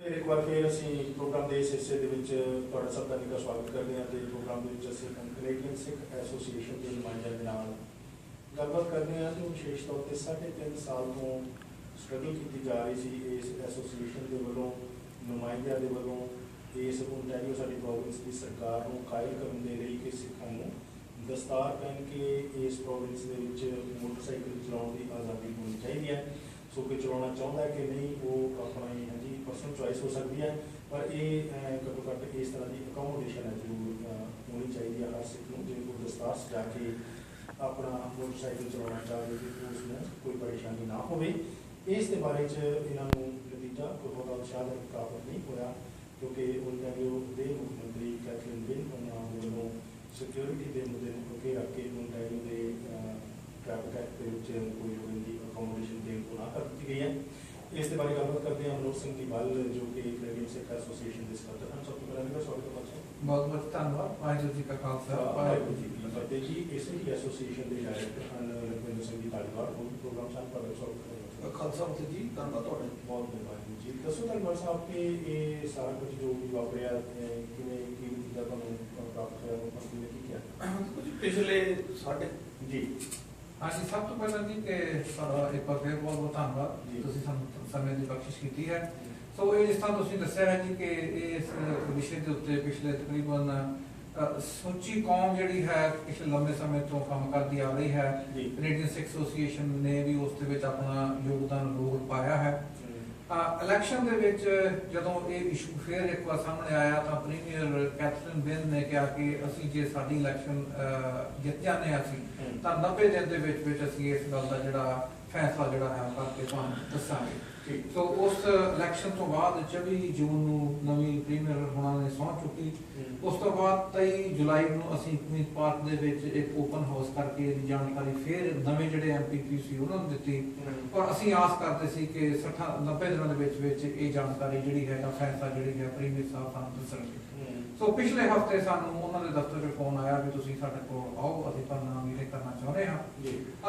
एक बार फिर ਅਸੀਂ ਪ੍ਰੋਗਰਾਮ ਦੇ ਇਸ ਹਿੱਸੇ ਦੇ ਵਿੱਚ ਤੁਹਾਡਾ ਸਭ ਦਾ ਨਿੱਘਾ ਸਵਾਗਤ ਕਰਦੇ ਹਾਂ ਤੇ ਪ੍ਰੋਗਰਾਮ ਦੇ ਵਿੱਚ ਅਸੀਂ ਕੈਨੇਡੀਅਨ ਸਿੱਖ ਐਸੋਸੀਏਸ਼ਨ ਦੇ ਨੁਮਾਇੰਦਿਆਂ ਦੇ ਨਾਲ ਗੱਲਬਾਤ ਕਰਦੇ ਹਾਂ ਜੋ ਵਿਸ਼ੇਸ਼ ਤੌਰ ਤੇ 3.5 ਸਾਲ ਤੋਂ ਸਟਰਗਲ ਕੀਤੀ ਜਾ ਰਹੀ ਸੀ ਇਸ ਐਸੋਸੀਏਸ਼ਨ ਦੇ ਵੱਲੋਂ ਨੁਮਾਇੰਦਿਆਂ ਦੇ ਵੱਲੋਂ ਇਸ ਓਨਟਾਰੀਓ ਸਾਡੀ ਪ੍ਰੋਵਿੰਸ ਦੀ ਸਰਕਾਰ ਨੂੰ ਕਾਇਲ ਕਰਨ ਦੇ ਲਈ ਕਿ ਸਿੱਖਾਂ ਨੂੰ ਦਸਤਾਰ ਪਹਿਨ ਕੇ ਇਸ ਪ੍ਰੋਵਿੰਸ ਦੇ ਵਿੱਚ ਮੋਟਰਸਾਈਕਲ ਚਲਾਉਣ ਦੀ ਆਜ਼ਾਦੀ ਹੋਣੀ ਚਾਹੀਦੀ ਹੈ। ਸੋ ਕਿ ਚਲਾਉਣਾ ਚਾਹੁੰਦਾ ਹੈ ਕਿ ਨਹੀਂ ਉਹ ਆਪਣਾ ਹਾਂਜੀ ਪਰਸਨਲ ਚੋਇਸ ਹੋ ਸਕਦੀ ਹੈ, ਪਰ ਇਹ ਘੱਟੋ ਘੱਟ ਇਸ ਤਰ੍ਹਾਂ ਦੀ ਅਕੋਮੋਡੇਸ਼ਨ ਹੈ ਜ਼ਰੂਰ ਹੋਣੀ ਚਾਹੀਦੀ ਹੈ ਹਰ ਸਿੱਖ ਨੂੰ। ਜੇ ਕੋਈ ਦਸਤਾਰ ਸਜਾ ਕੇ ਆਪਣਾ ਮੋਟਰਸਾਈਕਲ ਚਲਾਉਣਾ ਚਾਹੇ ਕਿ ਉਸ ਨੂੰ ਕੋਈ ਪਰੇਸ਼ਾਨੀ ਨਾ ਹੋਵੇ। ਇਸ ਦੇ ਬਾਰੇ 'ਚ ਇਹਨਾਂ ਨੂੰ ਨਤੀਜਾ ਕੋਈ ਬਹੁਤਾ ਉਤਸ਼ਾਹਜਨਕ ਪ੍ਰਾਪਤ ਨਹੀਂ ਹੋਇਆ ਕਿਉਂਕਿ ਓਨਟਾਰੀਓ ਦੇ ਮੁੱਖ ਮੰਤਰੀ ਕੈਥਰੀਨ ਬਿਨ ਉਹਨਾਂ ਵੱਲੋਂ ਸਿਕਿਉਰਿਟੀ ਦੇ ਮੁੱਦੇ ਨੂੰ ਅੱਗੇ ਰੱਖ ਕੇ ਓਨਟਾਰੀਓ ਦੇ ਟ੍ਰੈਫਿਕ ਐਕਟ ਦੇ ਵਿੱਚ ਕੋਈ ਲੋਕਾਂ ਦੀ ਅਕੋਮੋਡੇਸ਼ਨ ਦੇਣ ਤੋਂ ਨਾ ਕਰ ਦਿੱਤੀ ਗਈ ਹੈ। ਇਸ ਦੇ ਬਾਰੇ ਗੱਲਬਾਤ ਕਰਦੇ ਹਾਂ ਮਨੋਜ ਸਿੰਘ ਢੀਵਾਲ ਜੋ ਕਿ ਕੈਨੇਡੀਅਨ ਸਿੱਖ ਐਸੋਸੀਏਸ਼ਨ ਦੇ ਸਕੱਤਰ ਹਨ। ਸਭ ਤੋਂ ਪਹਿਲਾਂ ਮੇਰਾ ਸਵਾਗਤ ਹੈ। ਬਹੁਤ ਬਹੁਤ ਧੰਨਵਾਦ। ਵਾਹਿਗੁਰੂ ਜੀ ਕਾ ਖਾਲਸਾ ਵਾਹਿਗੁਰੂ ਜੀ ਕੀ ਫਤਿਹ ਜੀ। ਇਸੇ ਹੀ ਐਸੋਸੀਏਸ਼ਨ ਦੇ ਡਾਇਰੈਕਟਰ ਹਨ ਲਖਵਿੰਦਰ ਸਿੰਘ ਜੀ ਧਾਲੀਵਾਲ। ਉਹ ਵੀ ਪ੍ਰੋਗਰਾਮ ਸਾਹਿਬ ਤੁਹਾਡਾ ਸਵਾਗਤ ਕਰਦਾ ਖਾਲਸਾ ਫਤਿਹ ਜੀ। ਧੰਨਵਾਦ ਤੁਹਾਡਾ ਬਹੁਤ ਮਿਹਰਬਾਨੀ ਜੀ। ਦੱਸੋ ਧਾਲੀਵਾਲ ਸਾਹਿਬ ਕਿ ਇਹ ਸਾਰਾ ਕੁਝ ਜੋ ਵੀ ਵਾਪਰਿਆ ਕਿਵੇਂ ਕੀ ਨਤੀਜਾ ਤੁਹਾਨੂੰ ਪ੍ਰਾਪਤ ਹੋਇਆ ਮੰਤਰੀ ਨੇ ਕੀ ਕਿਹਾ ਪਿਛਲੇ ਸਾਡੇ ਜੀ। ਹਾਂਜੀ, ਸਭ ਤੋਂ ਪਹਿਲਾਂ ਜੀ ਕਿ ਤੁਹਾਡਾ ਇੱਕ ਵਾਰ ਫਿਰ ਬਹੁਤ ਬਹੁਤ ਧੰਨਵਾਦ ਜੀ। ਤੁਸੀਂ ਸਾਨੂੰ ਸਮੇਂ ਦੀ ਬਖਸ਼ਿਸ਼ ਕੀਤੀ ਹੈ। ਸੋ ਇਹ ਜਿਸ ਤਰ੍ਹਾਂ ਤੁਸੀਂ ਦੱਸਿਆ ਹੈ ਜੀ ਕਿ ਇਸ ਵਿਸ਼ੇ ਦੇ ਉੱਤੇ ਪਿਛਲੇ ਤਕਰੀਬਨ ਸਮੁੱਚੀ ਕੌਮ ਜਿਹੜੀ ਹੈ ਪਿਛਲੇ ਲੰਬੇ ਸਮੇਂ ਤੋਂ ਕੰਮ ਕਰਦੀ ਆ ਰਹੀ ਹੈ। ਕੈਨੇਡੀਅਨ ਸਿੱਖ ਐਸੋਸੀਏਸ਼ਨ ਨੇ ਵੀ ਉਸ ਦੇ ਵਿੱਚ ਆਪਣਾ ਯੋਗਦਾਨ ਰੋਲ ਪਾਇਆ ਹੈ। ਇਲੈਕਸ਼ਨ ਦੇ ਵਿੱਚ ਜਦੋਂ ਇਹ ਇਸ਼ੂ ਫਿਰ ਇੱਕ ਵਾਰ ਸਾਹਮਣੇ ਆਇਆ ਤਾਂ ਪ੍ਰੀਮੀਅਰ ਕੈਥਰੀਨ ਬਿਨ ਨੇ ਕਿਹਾ ਕਿ ਅਸੀਂ ਜੇ ਸਾਡੀ ਇਲੈਕਸ਼ਨ ਜਿੱਤ ਜਾਂਦੇ ਹਾਂ ਅਸੀਂ ਤਾਂ 90 ਦਿਨ ਦੇ ਵਿੱਚ ਅਸੀਂ ਇਸ ਗੱਲ ਦਾ ਜਿਹੜਾ ਫੈਸਲਾ ਜਿਹੜਾ ਹੈ ਕਰਕੇ ਤੁਹਾਨੂੰ ਦੱਸਾਂਗੇ। ਸੋ ਉਸ ਇਲੈਕਸ਼ਨ ਤੋਂ ਬਾਅਦ 24 ਜੂਨ ਨੂੰ ਨਵੀਂ ਪ੍ਰੀਮੀਅਰ ਹੋਣਾ ਨੇ ਸਹੁੰ ਚੁੱਕੀ। ਉਸ ਤੋਂ ਬਾਅਦ 23 ਜੁਲਾਈ ਨੂੰ ਅਸੀਂ ਕੁਈਨਸ ਪਾਰਕ ਦੇ ਵਿੱਚ ਇੱਕ ਓਪਨ ਹਾਊਸ ਕਰਕੇ ਇਹਦੀ ਜਾਣਕਾਰੀ ਫਿਰ ਨਵੇਂ ਜਿਹੜੇ ਐਮਪੀਪੀ ਸੀ ਉਹਨਾਂ ਨੂੰ ਦਿੱਤੀ ਔਰ ਅਸੀਂ ਆਸ ਕਰਦੇ ਸੀ ਕਿ 90 ਦਿਨਾਂ ਦੇ ਵਿੱਚ ਇਹ ਜਾਣਕਾਰੀ ਜਿਹੜੀ ਹੈ ਤਾਂ ਫੈਸਲਾ ਜਿਹੜੀ ਹੈ ਪ੍ਰੀਮੀਅਰ ਸਾਹਿਬ ਸਾਨੂੰ ਦੱਸਣਗੇ। ਸੋ ਪਿਛਲੇ ਹਫਤੇ ਸਾਨੂੰ ਉਹਨਾਂ ਦੇ ਦਫ਼ਤਰ 'ਚ ਫੋਨ ਆਇਆ ਕਿ ਤੁਸੀਂ ਸਾਡੇ ਕੋਲ ਆਓ, ਅਸੀਂ ਤੁਹਾਡੇ ਨਾਲ ਮੀਟਿੰਗ ਕਰਨਾ ਚਾਹੁੰਦੇ ਹਾਂ।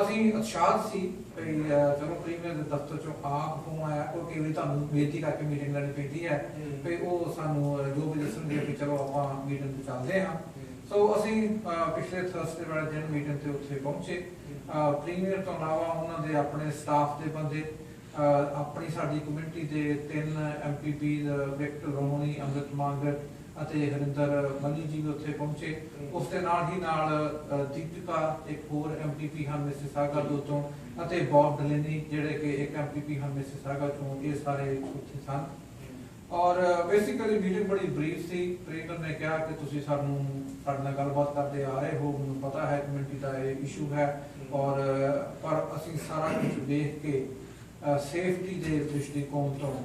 ਅਸੀਂ ਉਤਸ਼ਾਹਿਤ ਸੀ ਕਿ ਚਲੋ ਪ੍ਰੀਮੀਅਰ ਦੇ ਦਫ਼ਤਰ 'ਚੋਂ ਆਪ ਫੋਨ ਆਇਆ ਕਿਉਂਕਿ ਵੀ ਤੁਹਾਨੂੰ ਬੇਨਤੀ ਕਰਕੇ ਮੀਟਿੰਗ ਲੈਣੀ ਪੈਂਦੀ ਹੈ ਵੀ ਉਹ ਸਾਨੂੰ ਜੋ ਵੀ ਦੱਸਣਗੇ ਕਿ ਚਲੋ ਆਪਾਂ ਮੀਟਿੰਗ ਤੇ ਚੱਲਦੇ ਹਾਂ। ਸੋ ਅਸੀਂ ਪਿਛਲੇ ਥਰਸਡੇ ਵਾਲੇ ਦਿਨ ਮੀਟਿੰਗ ਤੇ ਉੱਥੇ ਪਹੁੰਚੇ। ਪ੍ਰੀਮੀਅਰ ਤੋਂ ਇਲਾਵਾ ਉਹਨਾਂ ਦੇ ਆਪਣੇ ਸਟਾਫ ਦੇ ਬੰਦੇ ਆਪਣੀ ਸਾਡੀ ਕਮਿਊਨਿਟੀ ਦੇ 3 ਐਮਪੀਪੀ ਵਿਕਟਰ ਰੋਮਨੀ, ਅੰਮ੍ਰਿਤ ਮਾਂਗਟ ਅਤੇ ਹਰਿੰਦਰ ਮਨੀ ਜੀ ਵੀ ਉੱਥੇ ਪਹੁੰਚੇ। ਉਸ ਦੇ ਨਾਲ ਹੀ ਨਾਲ ਦੀਪਿਕਾ ਇੱਕ ਹੋਰ ਐਮਪੀਪੀ ਹਨ ਮਿਸਿਸਾਗਾ ਤੋਂ ਅਤੇ ਬੌਬ ਡਲੇਨੀ ਜਿਹੜੇ ਕਿ ਇੱਕ ਐਮਪੀਪੀ ਹਨ ਮਿਸਿਸਾਗਾ ਤੋਂ। ਇਹ ਸਾਰੇ ਉੱਥੇ ਸਨ ਔਰ ਬੇਸਿਕਲੀ ਮੀਟਿੰਗ ਬੜੀ ਬਰੀਫ ਸੀ। ਪ੍ਰੀਮੀਅਰ ਨੇ ਕਿਹਾ ਕਿ ਤੁਸੀਂ ਸਾਨੂੰ ਸਾਡੇ ਨਾਲ ਗੱਲਬਾਤ ਕਰਦੇ ਆ ਰਹੇ ਹੋ, ਮੈਨੂੰ ਪਤਾ ਹੈ ਕਮਿਊਨਿਟੀ ਦਾ ਇਹ ਇਸ਼ੂ ਹੈ ਔਰ ਪਰ ਅਸੀਂ ਸਾਰਾ ਕੁਝ ਦੇਖ ਕੇ ਸੇਫਟੀ ਦੇ ਦ੍ਰਿਸ਼ਟੀਕੋਣ ਤੋਂ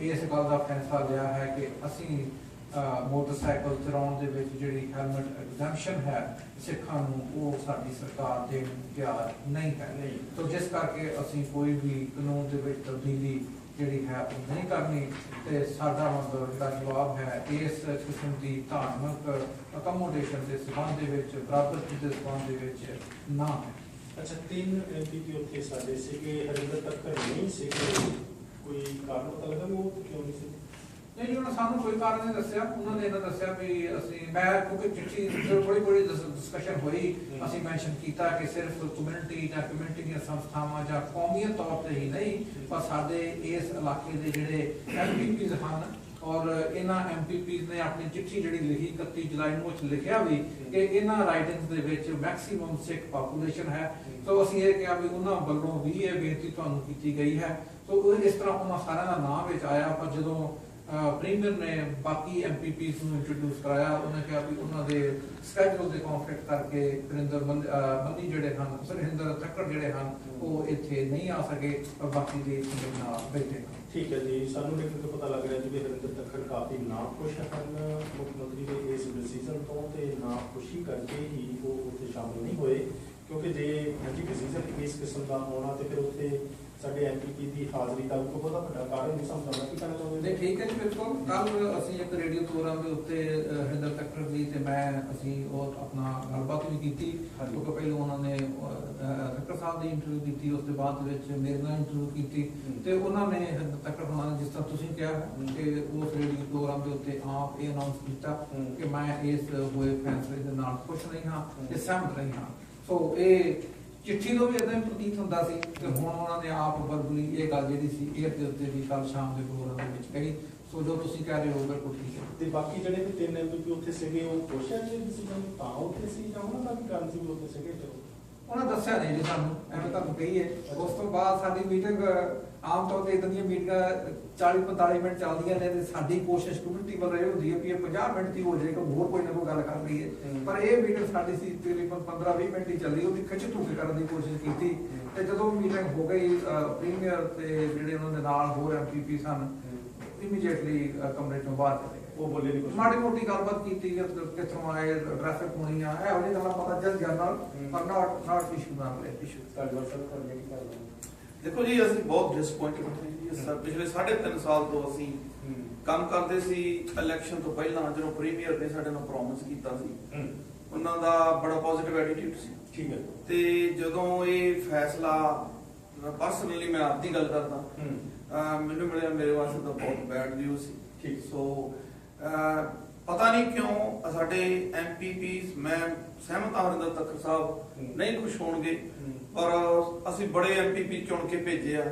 ਇਸ ਗੱਲ ਦਾ ਫੈਸਲਾ ਲਿਆ ਹੈ ਕਿ ਅਸੀਂ ਮੋਟਰਸਾਈਕਲ ਚਲਾਉਣ ਦੇ ਵਿੱਚ ਜਿਹੜੀ ਹੈਲਮਟ ਐਗਜ਼ੈਂਪਸ਼ਨ ਹੈ ਸਿੱਖਾਂ ਨੂੰ ਉਹ ਸਾਡੀ ਸਰਕਾਰ ਦੇਣ ਨੂੰ ਤਿਆਰ ਨਹੀਂ ਹੈ। ਸੋ ਜਿਸ ਕਰਕੇ ਅਸੀਂ ਕੋਈ ਵੀ ਕਾਨੂੰਨ ਦੇ ਵਿੱਚ ਤਬਦੀਲੀ ਜਿਹੜੀ ਹੈ ਉਹ ਨਹੀਂ ਕਰਨੀ ਤੇ ਸਾਡਾ ਮਤਲਬ ਜਿਹੜਾ ਜਵਾਬ ਹੈ ਇਸ ਕਿਸਮ ਦੀ ਧਾਰਮਿਕ ਅਕੋਮੋਡੇਸ਼ਨ ਦੇ ਸੰਬੰਧ ਦੇ ਵਿੱਚ ਬਰਾਬਰੀ ਦੇ ਸੰਬੰਧ ਦੇ ਵਿੱਚ ਨਾ ਹੈ। ਅੱਛਾ, 3 ਐਮਪੀਪੀ ਉੱਥੇ ਸਾਡੇ ਸੀਗੇ, ਹਰਿੰਦਰ ਤੱਕਰ ਨਹੀਂ ਸੀਗੇ, ਕੋਈ ਕਾਰਨ ਪਤਾ ਲੱਗਾ ਵੀ ਉਹ ਕਿਉਂ ਨਹੀਂ ਸੀ? ਨਹੀਂ, ਉਹਨਾਂ ਸਾਨੂੰ ਕੋਈ ਕਾਰਨ ਨਹੀਂ ਦੱਸਿਆ। ਉਹਨਾਂ ਨੇ ਇਹਨਾਂ ਦੱਸਿਆ ਵੀ ਮੈਂ ਕਿਉਂਕਿ ਚਿੱਠੀ ਬੜੀ ਡਿਸਕਸ਼ਨ ਹੋਈ, ਅਸੀਂ ਮੈਂਸ਼ਨ ਕੀਤਾ ਕਿ ਸਿਰਫ ਕਮਿਊਨਿਟੀ ਜਾਂ ਕਮਿਊਨਿਟੀ ਦੀਆਂ ਸੰਸਥਾਵਾਂ ਜਾਂ ਕੌਮੀਅਤ ਤੌਰ ਤੇ ਹੀ ਨਹੀਂ ਪਰ ਸਾਡੇ ਇਸ ਇਲਾਕੇ ਦੇ ਜਿਹੜੇ ਐਮਪੀਪੀਜ਼ ਹਨ ਔਰ ਇਹਨਾਂ ਐਮਪੀਪੀਜ਼ ਨੇ ਆਪਣੀ ਚਿੱਠੀ ਜਿਹੜੀ ਲਿਖੀ 31 ਜੁਲਾਈ ਨੂੰ ਵਿੱਚ ਲਿਖਿਆ ਵੀ ਕਿ ਇਹਨਾਂ ਰਾਈਡਿੰਗਸ ਦੇ ਵਿੱਚ ਮੈਕਸਿਮਮ ਸਿੱਖ ਪਾਪੂਲੇਸ਼ਨ ਹੈ। ਸੋ ਅਸੀਂ ਇਹ ਕਿਹਾ ਵੀ ਉਹਨਾਂ ਵੱਲੋਂ ਵੀ ਇਹ ਬੇਨਤੀ ਤੁਹਾਨੂੰ ਕੀਤੀ ਗਈ ਹੈ। ਸੋ ਇਸ ਤਰ੍ਹਾਂ ਉਹਨਾਂ ਸਾਰਿਆਂ ਦਾ ਨਾਮ ਵਿੱਚ ਆਇਆ। ਪਰ ਜਦੋਂ ਪ੍ਰੀਮੀਅਰ ਨੇ ਬਾਕੀ ਐਮਪੀਪੀਜ਼ ਨੂੰ ਇੰਟਰੋਡਿਊਸ ਕਰਾਇਆ ਉਹਨੇ ਕਿਹਾ ਵੀ ਉਹਨਾਂ ਦੇ ਸਕੈਜੂਲ ਦੇ ਕੰਫਲਿਕਟ ਕਰਕੇ ਹਰਿੰਦਰ ਮਨੀ ਜਿਹੜੇ ਹਨ, ਹਰਿੰਦਰ ਤੱਕਰ ਜਿਹੜੇ ਹਨ ਉਹ ਇੱਥੇ ਨਹੀਂ ਆ ਸਕੇ ਪਰ ਬਾਕੀ ਦੇ ਨਾਲ ਬੈਠੇ। ਠੀਕ ਹੈ ਜੀ। ਸਾਨੂੰ ਲਿਖ ਕੇ ਪਤਾ ਲੱਗ ਰਿਹਾ ਜੀ ਵੀ ਹਰਿੰਦਰ ਤੱਕਰ ਕਾਫੀ ਨਾਖੁਸ਼ ਹਨ ਮੁੱਖ ਮੰਤਰੀ ਦੇ ਇਸ ਡਿਸੀਜ਼ਨ ਤੋਂ ਤੇ ਨਾਖੁਸ਼ੀ ਕਰਕੇ ਹੀ ਉਹ ਉੱਥੇ ਸ਼ਾਮਿਲ ਨਹੀਂ ਹੋਏ ਕਿਉਂਕਿ ਜੇ ਹਾਂਜੀ ਡਿਸੀਜ਼ਨ ਇਸ ਕਿਸਮ ਦਾ ਹੋਣਾ ਤੇ ਫਿਰ ਉੱਥੇ ਸਾਡੇ MPP ਦੀ ਹਾਜ਼ਰੀ ਦਾ ਕੋਈ ਬਹੁਤਾ ਵੱਡਾ ਕਾਰਨ ਨਹੀਂ ਸਮਝਦਾ, ਕੀ ਕਹਿਣਾ ਚਾਹੁੰਦੇ ਨਹੀਂ ਠੀਕ ਹੈ ਜੀ ਬਿਲਕੁਲ। ਕੱਲ ਅਸੀਂ ਇੱਕ ਰੇਡੀਓ ਪ੍ਰੋਗਰਾਮ ਦੇ ਉੱਤੇ ਹਰਿੰਦਰ ਤੱਕਰ ਜੀ ਤੇ ਮੈਂ ਅਸੀਂ ਉਹ ਆਪਣਾ ਗੱਲਬਾਤ ਵੀ ਕੀਤੀ, ਕਿਉਂਕਿ ਪਹਿਲਾਂ ਉਹਨਾਂ ਨੇ ਤੱਕਰ ਸਾਹਿਬ ਦੀ ਇੰਟਰਵਿਊ ਕੀਤੀ, ਉਸ ਤੋਂ ਬਾਅਦ ਵਿੱਚ ਮੇਰੇ ਨਾਲ ਇੰਟਰਵਿਊ ਕੀਤੀ ਤੇ ਉਹਨਾਂ ਨੇ ਹਰਿੰਦਰ ਤੱਕਰ ਹੋਣਾ ਜਿਸ ਤਰ੍ਹਾਂ ਤੁਸੀਂ ਕਿਹਾ ਕਿ ਉਸ ਰੇਡੀਓ ਪ੍ਰੋਗਰਾਮ ਦੇ ਉੱਤੇ ਆਪ ਇਹ ਅਨਾਉਂਸ ਕੀਤਾ ਕਿ ਮੈਂ ਇਸ ਹੋਏ ਫੈਸਲੇ ਦੇ ਨਾਲ ਖੁਸ਼ ਨਹੀਂ ਹਾਂ ਤੇ ਸਹਿਮਤ ਨਹੀਂ ਹਾਂ। ਸੋ ਇਹ ਚਿੱਠੀ ਤੋਂ ਵੀ ਇਦਾਂ ਹੀ ਪ੍ਰਤੀਤ ਹੁੰਦਾ ਸੀ ਕਿ ਹੁਣ ਉਹਨਾਂ ਨੇ ਆਪ ਵਰਬਲੀ ਇਹ ਗੱਲ ਜਿਹੜੀ ਸੀ ਏਅਰ ਦੇ ਉੱਤੇ ਵੀ ਕੱਲ ਸ਼ਾਮ ਦੇ ਪ੍ਰੋਗਰਾਮ ਦੇ ਵਿੱਚ ਕਹੀ। ਸੋ ਜੋ ਤੁਸੀਂ ਕਹਿ ਰਹੇ ਹੋ ਬਿਲਕੁਲ ਠੀਕ ਹੈ। ਤੇ ਬਾਕੀ ਜਿਹੜੇ ਵੀ 3 MPP ਉੱਥੇ ਸੀਗੇ ਉਹ ਖੁਸ਼ ਹੈ ਜੀ ਡਿਸੀਜਨ ਤਾਂ ਉੱਥੇ ਸੀ ਜਾਂ ਉਹਨਾਂ ਦਾ ਵੀ ਕਾਰਨ ਸੀ ਵੀ ਉੱਥੇ ਸੀਗੇ? ਉਹਨਾਂ ਦੱਸਿਆ ਨਹੀਂ ਜੀ ਸਾਨੂੰ, ਐਵੇਂ ਤੁਹਾਨੂੰ ਕਹੀਏ। ਉਸ ਤੋਂ ਬਾਅਦ ਸਾਡੀ ਮੀਟਿੰਗ ਆਮ ਤੌਰ ਤੇ ਇਦਾਂ ਦੀਆਂ ਮੀਟਿੰਗਾਂ 40-45 ਮਿੰਟ ਚੱਲਦੀਆਂ ਨੇ ਤੇ ਸਾਡੀ ਕੋਸ਼ਿਸ਼ ਕਮੇਟੀ ਵੱਲੋਂ ਇਹ ਹੁੰਦੀ ਹੈ ਵੀ ਇਹ 50 ਮਿੰਟ ਦੀ ਹੋ ਜਾਏ ਕਿ ਹੋਰ ਕੋਈ ਨਾ ਕੋਈ ਗੱਲ ਕਰ ਲਈਏ, ਪਰ ਇਹ ਮੀਟਿੰਗ ਸਾਡੀ ਸੀ ਤਕਰੀਬਨ 15-20 ਮਿੰਟ ਹੀ ਚੱਲੀ, ਉਹਦੀ ਖਿੱਚ ਧੂਕੇ ਕਰਨ ਦੀ ਕੋਸ਼ਿਸ਼ ਕੀਤੀ। ਤੇ ਜਦੋਂ ਮੀਟਿੰਗ ਹੋ ਗਈ ਪ੍ਰੀਮੀਅਰ ਤੇ ਜਿਹੜੇ ਉਹਨਾਂ ਦੇ ਨਾਲ ਹੋਰ MPP ਸਨ ਇਮੀਡੀਏਟਲੀ ਕਮਰੇ ਚੋਂ ਬਾਹਰ ਚਲੇ ਗਏ। ਉਹ ਬੋਲੇ ਨਹੀਂ ਕੁਝ, ਮਾੜੀ ਮੋਟੀ ਗੱਲਬਾਤ ਕੀਤੀ ਕਿੱਥੋਂ ਆਏ, ਟ੍ਰੈਫਿਕ ਹੋਣੀ ਆ, ਇਹੋ ਜਿਹੀ ਗੱਲਾਂ ਪਤਾ ਚੱਲ ਜਾਂਦਾ, ਪਰ ਨਾਟ ਇਸ਼ੂ ਨਾਲ ਇਸ਼ੂ। ਧੰਨਵਾਦ ਸਰ, ਤੁਹਾਡੇ ਕੀ ਕਹਿਣਾ? ਦੇਖੋ ਜੀ ਅਸੀਂ ਬਹੁਤ ਡਿਸਪਾਇੰਟਡ ਹਾਂ ਜੀ। ਪਿਛਲੇ 3.5 ਸਾਲ ਤੋਂ ਅਸੀਂ ਕੰਮ ਕਰਦੇ ਸੀ। ਇਲੈਕਸ਼ਨ ਤੋਂ ਪਹਿਲਾਂ ਜਦੋਂ ਪ੍ਰੀਮੀਅਰ ਨੇ ਸਾਡੇ ਨਾਲ ਪ੍ਰੋਮਿਸ ਕੀਤਾ ਸੀ, ਉਹਨਾਂ ਦਾ ਬੜਾ ਪੋਜ਼ਿਟਿਵ ਐਟੀਟਿਊਡ ਸੀ। ਠੀਕ ਹੈ। ਤੇ ਜਦੋਂ ਇਹ ਫੈਸਲਾ ਪਰਸਨਲੀ ਮੈਂ ਆਪਦੀ ਗੱਲ ਕਰਦਾ, ਮੈਨੂੰ ਮਿਲਿਆ, ਮੇਰੇ ਵਾਸਤੇ ਤਾਂ ਬਹੁਤ ਬੈਡ ਨਿਊਜ਼ ਸੀ। ਠੀਕ। ਸੋ ਪਤਾ ਨਹੀਂ ਕਿਉਂ ਸਾਡੇ MPPs, ਮੈਂ ਸਹਿਮਤ ਹਾਂ ਹਰਿੰਦਰ ਤੱਕਰ ਸਾਹਿਬ ਨਹੀਂ ਖੁਸ਼ ਹੋਣਗੇ, ਪਰ ਅਸੀਂ ਬੜੇ MPP ਚੁਣ ਕੇ ਭੇਜੇ ਆ।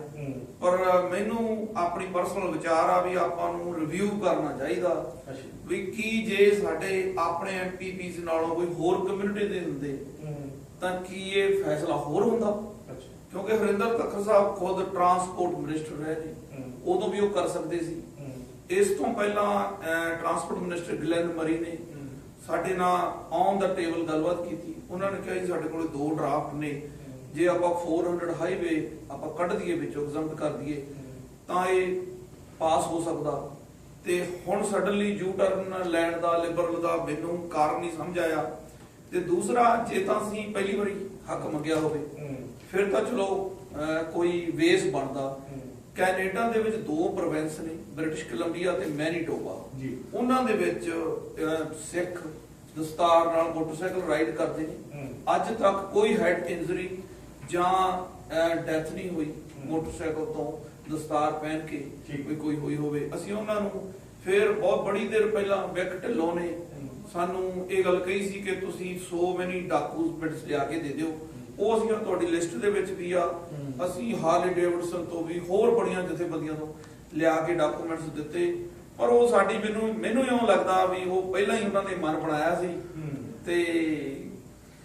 ਪਰ ਮੈਨੂੰ ਆਪਣੀ ਪਰਸਨਲ ਵਿਚਾਰ ਆ ਵੀ ਆਪਾਂ ਨੂੰ ਰਿਵਿਊ ਕਰਨਾ ਚਾਹੀਦਾ ਵੀ ਕੀ ਜੇ ਸਾਡੇ ਆਪਣੇ MPPs ਨਾਲੋਂ ਕੋਈ ਹੋਰ ਕਮਿਊਨਿਟੀ ਦੇ ਹੁੰਦੇ ਤਾਂ ਕੀ ਇਹ ਫੈਸਲਾ ਹੋਰ ਹੁੰਦਾ? ਕਿਉਂਕਿ ਹਰਿੰਦਰ ਤੱਕਰ ਸਾਹਿਬ ਖੁਦ ਟਰਾਂਸਪੋਰਟ ਮਿਨਿਸਟਰ ਰਹੇ ਜੀ, ਉਦੋਂ ਵੀ ਉਹ ਕਰ ਸਕਦੇ ਸੀ। ਇਸ ਤੋਂ ਪਹਿਲਾਂ ਟਰਾਂਸਪੋਰਟ ਮਿਨਿਸਟਰ ਗਲੈਨ ਮਰੀ ਨੇ ਸਾਡੇ ਨਾਲ ਔਨ ਦਾ ਟੇਬਲ ਗੱਲਬਾਤ ਕੀਤੀ। ਉਹਨਾਂ ਨੇ ਕਿਹਾ ਜੀ ਸਾਡੇ ਕੋਲ 2 ਡਰਾਫਟ ਨੇ, ਜੇ ਆਪਾਂ 400 ਹਾਈਵੇ ਆਪਾਂ ਕੱਢ ਦਈਏ, ਵਿੱਚੋਂ ਐਗਜ਼ੈਂਪਟ ਕਰ ਦਈਏ ਤਾਂ ਇਹ ਪਾਸ ਹੋ ਸਕਦਾ। ਤੇ ਹੁਣ ਸਡਨਲੀ ਯੂ ਟਰਨ ਲੈਣ ਦਾ ਲਿਬਰਲ ਦਾ ਮੈਨੂੰ ਕਾਰਨ ਨਹੀਂ ਸਮਝ ਆਇਆ। ਤੇ ਦੂਸਰਾ, ਜੇ ਤਾਂ ਅਸੀਂ ਪਹਿਲੀ ਵਾਰੀ ਹੱਕ ਮੰਗਿਆ ਹੋਵੇ ਫਿਰ ਤਾਂ ਚਲੋ ਕੋਈ ਵੇਸ ਬਣਦਾ। ਕੈਨੇਡਾ ਦੇ ਵਿੱਚ 2 ਪ੍ਰੋਵਿੰਸ ਨੇ, ਬ੍ਰਿਟਿਸ਼ ਕੋਲੰਬੀਆ ਤੇ ਮੈਨੀਟੋਬਾ। ਉਹਨਾਂ ਦੇ ਵਿੱਚ ਸਿੱਖ ਦਸਤਾਰ ਨਾਲ ਮੋਟਰਸਾਈਕਲ ਰਾਈਡ ਕਰਦੇ ਨੇ। ਅੱਜ ਤੱਕ ਕੋਈ ਹੈਡ ਇੰਜਰੀ ਜਾਂ ਡੈਥ ਨਹੀਂ ਹੋਈ ਮੋਟਰਸਾਈਕਲ ਤੋਂ ਦਸਤਾਰ ਪਹਿਨ ਕੇ ਕੋਈ ਹੋਈ ਹੋਵੇ। ਅਸੀਂ ਉਹਨਾਂ ਨੂੰ ਫਿਰ ਬਹੁਤ ਬੜੀ ਦੇਰ ਪਹਿਲਾਂ ਵਿਕ ਢਿੱਲੋਂ ਨੇ ਸਾਨੂੰ ਇਹ ਗੱਲ ਕਹੀ ਸੀ ਕਿ ਤੁਸੀਂ ਸੋ ਮੈਨੀ ਡਾਕੂਮੈਂਟਸ ਲਿਆ ਕੇ ਦੇ ਦਿਓ। ਉਹ ਅਸੀਂ ਤੁਹਾਡੀ ਲਿਸਟ ਦੇ ਵਿੱਚ ਵੀ ਆ। ਅਸੀਂ ਹਾਰਲੇ ਡੇਵਿਡਸਨ ਤੋਂ ਵੀ ਹੋਰ ਬੜੀਆਂ ਜਥੇਬੰਦੀਆਂ ਤੋਂ ਲਿਆ ਕੇ ਡਾਕੂਮੈਂਟਸ ਦਿੱਤੇ, ਪਰ ਉਹ ਸਾਡੀ ਮੈਨੂੰ ਇਉਂ ਲੱਗਦਾ ਵੀ ਉਹ ਪਹਿਲਾਂ ਹੀ ਉਹਨਾਂ ਨੇ ਮਨ ਬਣਾਇਆ ਸੀ ਤੇ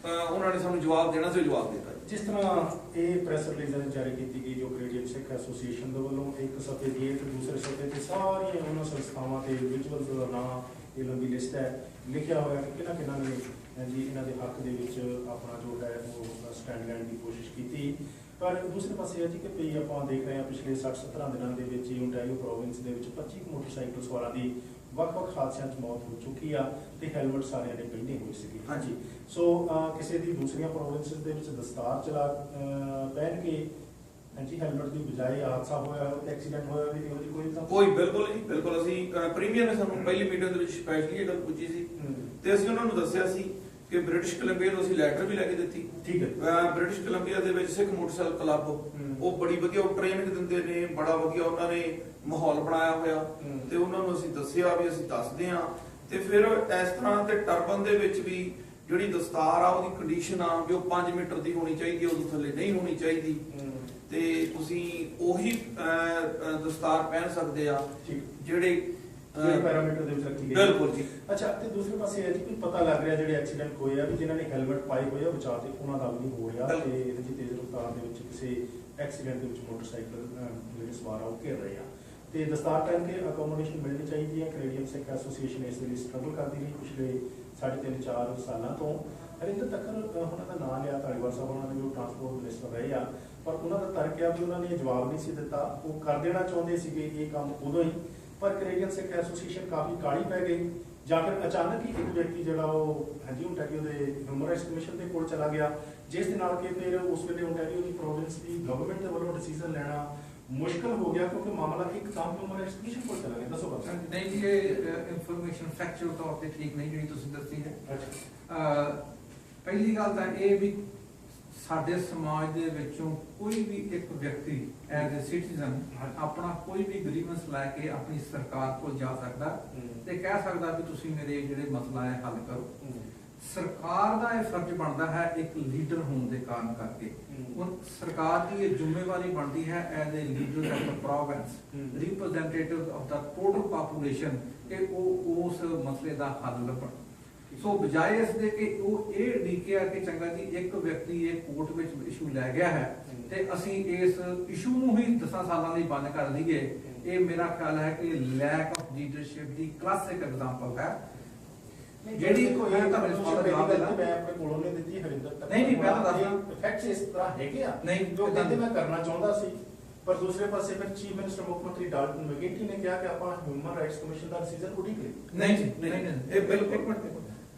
ਉਹਨਾਂ ਨੇ ਸਾਨੂੰ ਜਵਾਬ ਦੇਣਾ ਸੀ, ਜਵਾਬ ਦਿੱਤਾ। ਜਿਸ ਤਰ੍ਹਾਂ ਇਹ ਪ੍ਰੈਸ ਰਿਲੀਜ਼ ਜਾਰੀ ਕੀਤੀ ਗਈ ਜੋ ਕੈਨੇਡੀਅਨ ਸਿੱਖ ਐਸੋਸੀਏਸ਼ਨ ਦੇ ਵੱਲੋਂ, ਇੱਕ ਸਫੇ ਦੀ ਤੇ ਦੂਸਰੇ ਸਫੇ ਤੇ ਸਾਰੀਆਂ ਉਹਨਾਂ ਸੰਸਥਾਵਾਂ ਤੇ ਇੰਡੀਵਿਜੂਅਲਸ ਦਾ ਨਾਂ, ਇਹ ਲੰਬੀ ਲਿਸਟ ਹੈ, ਲਿਖਿਆ ਹੋਇਆ ਕਿ ਕਿਹਨਾਂ ਨੇ ਜੀ ਇਹਨਾਂ ਦੇ ਹੱਕ ਦੇ ਵਿੱਚ ਆਪਣਾ ਜੋ ਹੈ ਉਹ ਸਟੈਂਡ ਲੈਣ ਦੀ ਕੋਸ਼ਿਸ਼ ਕੀਤੀ। ਪਰ ਦੂਸਰੇ ਪਾਸੇ ਇਹ ਜੀ ਕਿ ਪਈ ਆਪਾਂ ਦੇਖ ਰਹੇ ਹਾਂ ਪਿਛਲੇ 60-70 ਦਿਨਾਂ ਦੇ ਵਿੱਚ ਹੀ ਓਨਟਾਰੀਓ ਪ੍ਰੋਵਿੰਸ ਦੇ ਵਿੱਚ 25 ਮੋਟਰਸਾਈਕਲ ਸਵਾਰਾਂ ਦੀ ਵੱਖ-ਵੱਖ ਹਾਦਸਿਆਂ 'ਚ ਮੌਤ ਹੋ ਚੁੱਕੀ ਆ ਤੇ ਹੈਲਮਟ ਸਾਰਿਆਂ ਨੇ ਪਹਿਨੇ ਹੋਏ ਸੀਗੇ। ਹਾਂਜੀ। ਸੋ ਕਿਸੇ ਦੀ ਦੂਸਰੀਆਂ ਪ੍ਰੋਵਿੰਸਿਸ ਦੇ ਵਿੱਚ ਦਸਤਾਰ ਚਲਾ ਪਹਿਨ ਕੇ ਹਾਂਜੀ ਹੈਲਮਟ ਦੀ ਬਜਾਏ ਹਾਦਸਾ ਹੋਇਆ ਤੇ ਐਕਸੀਡੈਂਟ ਹੋਇਆ ਵੀ ਕੋਈ ਬਿਲਕੁਲ ਜੀ, ਬਿਲਕੁਲ। ਅਸੀਂ ਪ੍ਰੀਮੀਅਰ ਨੇ ਸਾਨੂੰ ਪਹਿਲੀ ਮੀਟਿੰਗ ਦੇ ਵਿੱਚ ਸਪੈਸ਼ਲੀ ਇਹ ਗੱਲ ਪੁੱਛੀ ਸੀ ਤੇ ਅਸੀਂ ਉਹਨਾਂ ਨੂੰ ਦੱਸਿਆ ਸੀ ਕਿ ਬ੍ਰਿਟਿਸ਼ ਕੋਲੰਬੀਆ ਨੂੰ ਅਸੀਂ ਲੈਟਰ ਵੀ ਲੈ ਕੇ ਦਿੱਤੀ। ਠੀਕ ਹੈ। ਬ੍ਰਿਟਿਸ਼ ਕੋਲੰਬੀਆ ਦੇ ਵਿੱਚ ਸਿੱਖ ਮੋਟਰਸਾਈਕਲ ਕਲੱਬ, ਉਹ ਬੜੀ ਵਧੀਆ ਟ੍ਰੇਨਿੰਗ ਦਿੰਦੇ ਨੇ, ਬੜਾ ਵਧੀਆ ਉਹਨਾਂ ਨੇ ਮਾਹੌਲ ਬਣਾਇਆ ਹੋਇਆ ਤੇ ਉਹਨਾਂ ਨੂੰ ਅਸੀਂ ਦੱਸਿਆ ਵੀ ਅਸੀਂ ਦੱਸਦੇ ਹਾਂ। ਤੇ ਫਿਰ ਇਸ ਤਰ੍ਹਾਂ ਤੇ ਟਰਬਨ ਦੇ ਵਿੱਚ ਵੀ ਜਿਹੜੀ ਦਸਤਾਰ ਆ ਉਹਦੀ ਕੰਡੀਸ਼ਨ ਆ ਵੀ ਉਹ 5 ਮੀਟਰ ਦੀ ਹੋਣੀ ਚਾਹੀਦੀ, ਉਦੋਂ ਥੱਲੇ ਨਹੀਂ ਹੋਣੀ ਚਾਹੀਦੀ ਤੇ ਤੁਸੀਂ ਉਹੀ ਦਸਤਾਰ ਪਹਿਨ ਸਕਦੇ ਆ ਜਿਹੜੇ ਪੈਰਾਮੀਟਰ ਦੇ ਵਿੱਚ ਰੱਖੀ ਗਈ। ਬਿਲਕੁਲ ਜੀ। ਅੱਛਾ, ਤੇ ਦੂਸਰੇ ਪਾਸੇ ਇਹ ਜੀ ਕੋਈ ਪਤਾ ਲੱਗ ਰਿਹਾ ਜਿਹੜੇ ਐਕਸੀਡੈਂਟ ਹੋਏ ਆ ਵੀ ਜਿਨ੍ਹਾਂ ਨੇ ਹੈਲਮਟ ਪਾਏ ਹੋਏ ਆ ਬਚਾ ਤੇ ਉਹਨਾਂ ਦਾ ਵੀ ਨਹੀਂ ਹੋਇਆ ਤੇ ਇਹਦੇ ਚ ਤੇਜ਼ ਰਫ਼ਤਾਰ ਦੇ ਵਿੱਚ ਕਿਸੇ ਐਕਸੀਡੈਂਟ ਦੇ ਵਿੱਚ ਮੋਟਰਸਾਈਕਲ ਜਿਹੜੇ ਸਵਾਰ ਆ ਉਹ ਘੇਰ ਰਹੇ ਆ ਤੇ ਦਸਤਾਰ ਪਹਿਨ ਕੇ ਅਕੋਮੋਡੇਸ਼ਨ ਮਿਲਣੀ ਚਾਹੀਦੀ ਹੈ। ਕੈਨੇਡੀਅਨ ਸਿੱਖ ਐਸੋਸੀਏਸ਼ਨ ਇਸ ਲਈ ਸਟਰਗਲ ਕਰਦੀ ਰਹੀ ਪਿਛਲੇ 3.5-4 ਸਾਲਾਂ ਤੋਂ। ਹਰਿੰਦਰ ਤੱਕਰ ਉਹਨਾਂ ਦਾ ਨਾਂ ਲਿਆ, ਧਾਲੀਵਾਲ ਸਾਹਿਬ ਉਹਨਾਂ ਨੇ ਜੋ ਟਰਾਂਸਪੋਰਟ ਮਿਨਿਸਟਰ ਰਹੇ ਆ, ਪਰ ਉਹਨਾਂ ਦਾ ਤਰਕ ਆ ਵੀ ਉਹਨਾਂ ਨੇ ਜਵਾਬ ਨਹੀਂ ਸੀ ਦਿੱਤਾ। ਉਹ ਕਰ ਦੇਣਾ ਚਾਹੁੰਦੇ ਸੀਗੇ ਇਹ ਕੰਮ ਉਦੋਂ ਹੀ, ਪਰ ਕੈਨੇਡੀਅਨ ਸਿੱਖ ਐਸੋਸੀਏਸ਼ਨ ਕਾਫੀ ਕਾਹਲੀ ਪੈ ਗਈ ਜਾਂ ਫਿਰ ਅਚਾਨਕ ਹੀ ਇੱਕ ਵਿਅਕਤੀ ਜਿਹੜਾ ਉਹ ਹਾਂਜੀ ਓਨਟਾਰੀਓ ਦੇ ਹਿਊਮਨ ਰਾਈਟਸ ਕਮਿਸ਼ਨ ਦੇ ਕੋਲ ਚਲਾ ਗਿਆ ਜਿਸ ਦੇ ਨਾਲ ਕਿ ਫਿਰ ਉਸ ਵੇਲੇ ਓਨਟਾਰੀਓ ਦੀ ਪ੍ਰੋਵਿੰਸ ਦੀ ਗਵਰਨਮੈਂਟ ਦੇ ਵੱਲੋਂ ਡਿਸੀਜਨ ਲੈਣਾ ਮੁਸ਼ਕਲ ਹੋ ਗਿਆ ਕਿਉਂਕਿ ਮਾਮਲਾ ਇੱਕਦਮ ਹਿਊਮਨ ਰਾਈਟਸ ਕਮਿਸ਼ਨ ਕੋਲ ਚਲਾ ਗਿਆ। ਦੱਸੋ ਬਸ। ਨਹੀਂ ਜੀ, ਇਹ ਇਨਫੋਰਮੇਸ਼ਨ ਫੈਕਚੁਅਲ ਤੌਰ ਤੇ ਠੀਕ ਨਹੀਂ ਜਿਹੜੀ ਤੁਸੀਂ ਦੱਸੀ ਹੈ। ਅੱਛਾ, ਪਹਿਲੀ ਗੱਲ ਤਾਂ ਇਹ ਵੀ ਸਾਡੇ ਸਮਾਜ ਦੇ ਵਿੱਚੋਂ ਕੋਈ ਵੀ ਇੱਕ ਵਿਅਕਤੀ ਐਜ਼ ਅ ਸਿਟੀਜ਼ਨ ਆਪਣਾ ਕੋਈ ਵੀ ਗ੍ਰੀਵੈਂਸ ਲੈ ਕੇ ਆਪਣੀ ਸਰਕਾਰ ਕੋਲ ਜਾ ਸਕਦਾ ਤੇ ਕਹਿ ਸਕਦਾ ਵੀ ਤੁਸੀਂ ਮੇਰੇ ਜਿਹੜੇ ਮਸਲਾ ਹੈ ਹੱਲ ਕਰੋ। ਸਰਕਾਰ ਦਾ ਇਹ ਫਰਜ਼ ਬਣਦਾ ਹੈ ਇੱਕ ਲੀਡਰ ਹੋਣ ਦੇ ਕਾਰਨ ਕਰਕੇ। ਹੁਣ ਸਰਕਾਰ ਦੀ ਇਹ ਜ਼ਿੰਮੇਵਾਰੀ ਬਣਦੀ ਹੈ as a leader of the province, representative of the total population, ਕਿ ਉਹ ਉਸ ਮਸਲੇ ਦਾ ਹੱਲ ਲੱਭਣ। ਸੋ ਬਜਾਏ ਇਸ ਦੇ ਕਿ ਉਹ ਇਹ ਉਡੀਕਿਆ ਕਿ ਚੰਗਾ ਜੀ ਇੱਕ ਵਿਅਕਤੀ ਇਹ ਕੋਰਟ ਵਿੱਚ ਇਸ਼ੂ ਲੈ ਗਿਆ ਹੈ ਤੇ ਅਸੀਂ ਇਸ ਇਸ਼ੂ ਨੂੰ ਹੀ 10 ਸਾਲਾਂ ਲਈ ਬੰਦ ਕਰ ਦਈਏ, ਇਹ ਮੇਰਾ ਖਿਆਲ ਹੈ ਕਿ lack of leadership the classic example ਹੈ। ਜਿਹੜੀ ਕੋਈ ਮੈਂ ਤੁਹਾਨੂੰ ਸਵਾਲ ਦਾ ਜਵਾਬ ਦੇਣਾ, ਮੈਂ ਆਪਣੇ ਕੋਲੋਂ ਨਹੀਂ ਦਿੱਤੀ ਹਰਿੰਦਰ ਤੱਕ। ਨਹੀਂ, ਮੈਂ ਤਾਂ ਦੱਸਦਾ ਫੈਕਟਸ ਇਸ ਤਰ੍ਹਾਂ ਹੈਗੇ ਆ ਨਹੀਂ, ਜੋ ਕਹਿੰਦੇ ਮੈਂ ਕਰਨਾ ਚਾਹੁੰਦਾ ਸੀ, ਪਰ ਦੂਸਰੇ ਪਾਸੇ ਫਿਰ ਚੀਫ ਮਿਨਿਸਟਰ ਮੁੱਖ ਮੰਤਰੀ ਡਾਲਟਨ ਮੈਗੇਟੀ ਨੇ ਕਿਹਾ ਕਿ ਆਪਾਂ ਹਿਊਮਨ ਰਾਈਟਸ ਕਮਿਸ਼ਨ ਦਾ ਡਿਸੀਜਨ ਉਡੀਕ ਲਈ। ਨਹੀਂ ਜੀ, ਨਹੀਂ, ਇਹ ਬਿਲਕੁਲ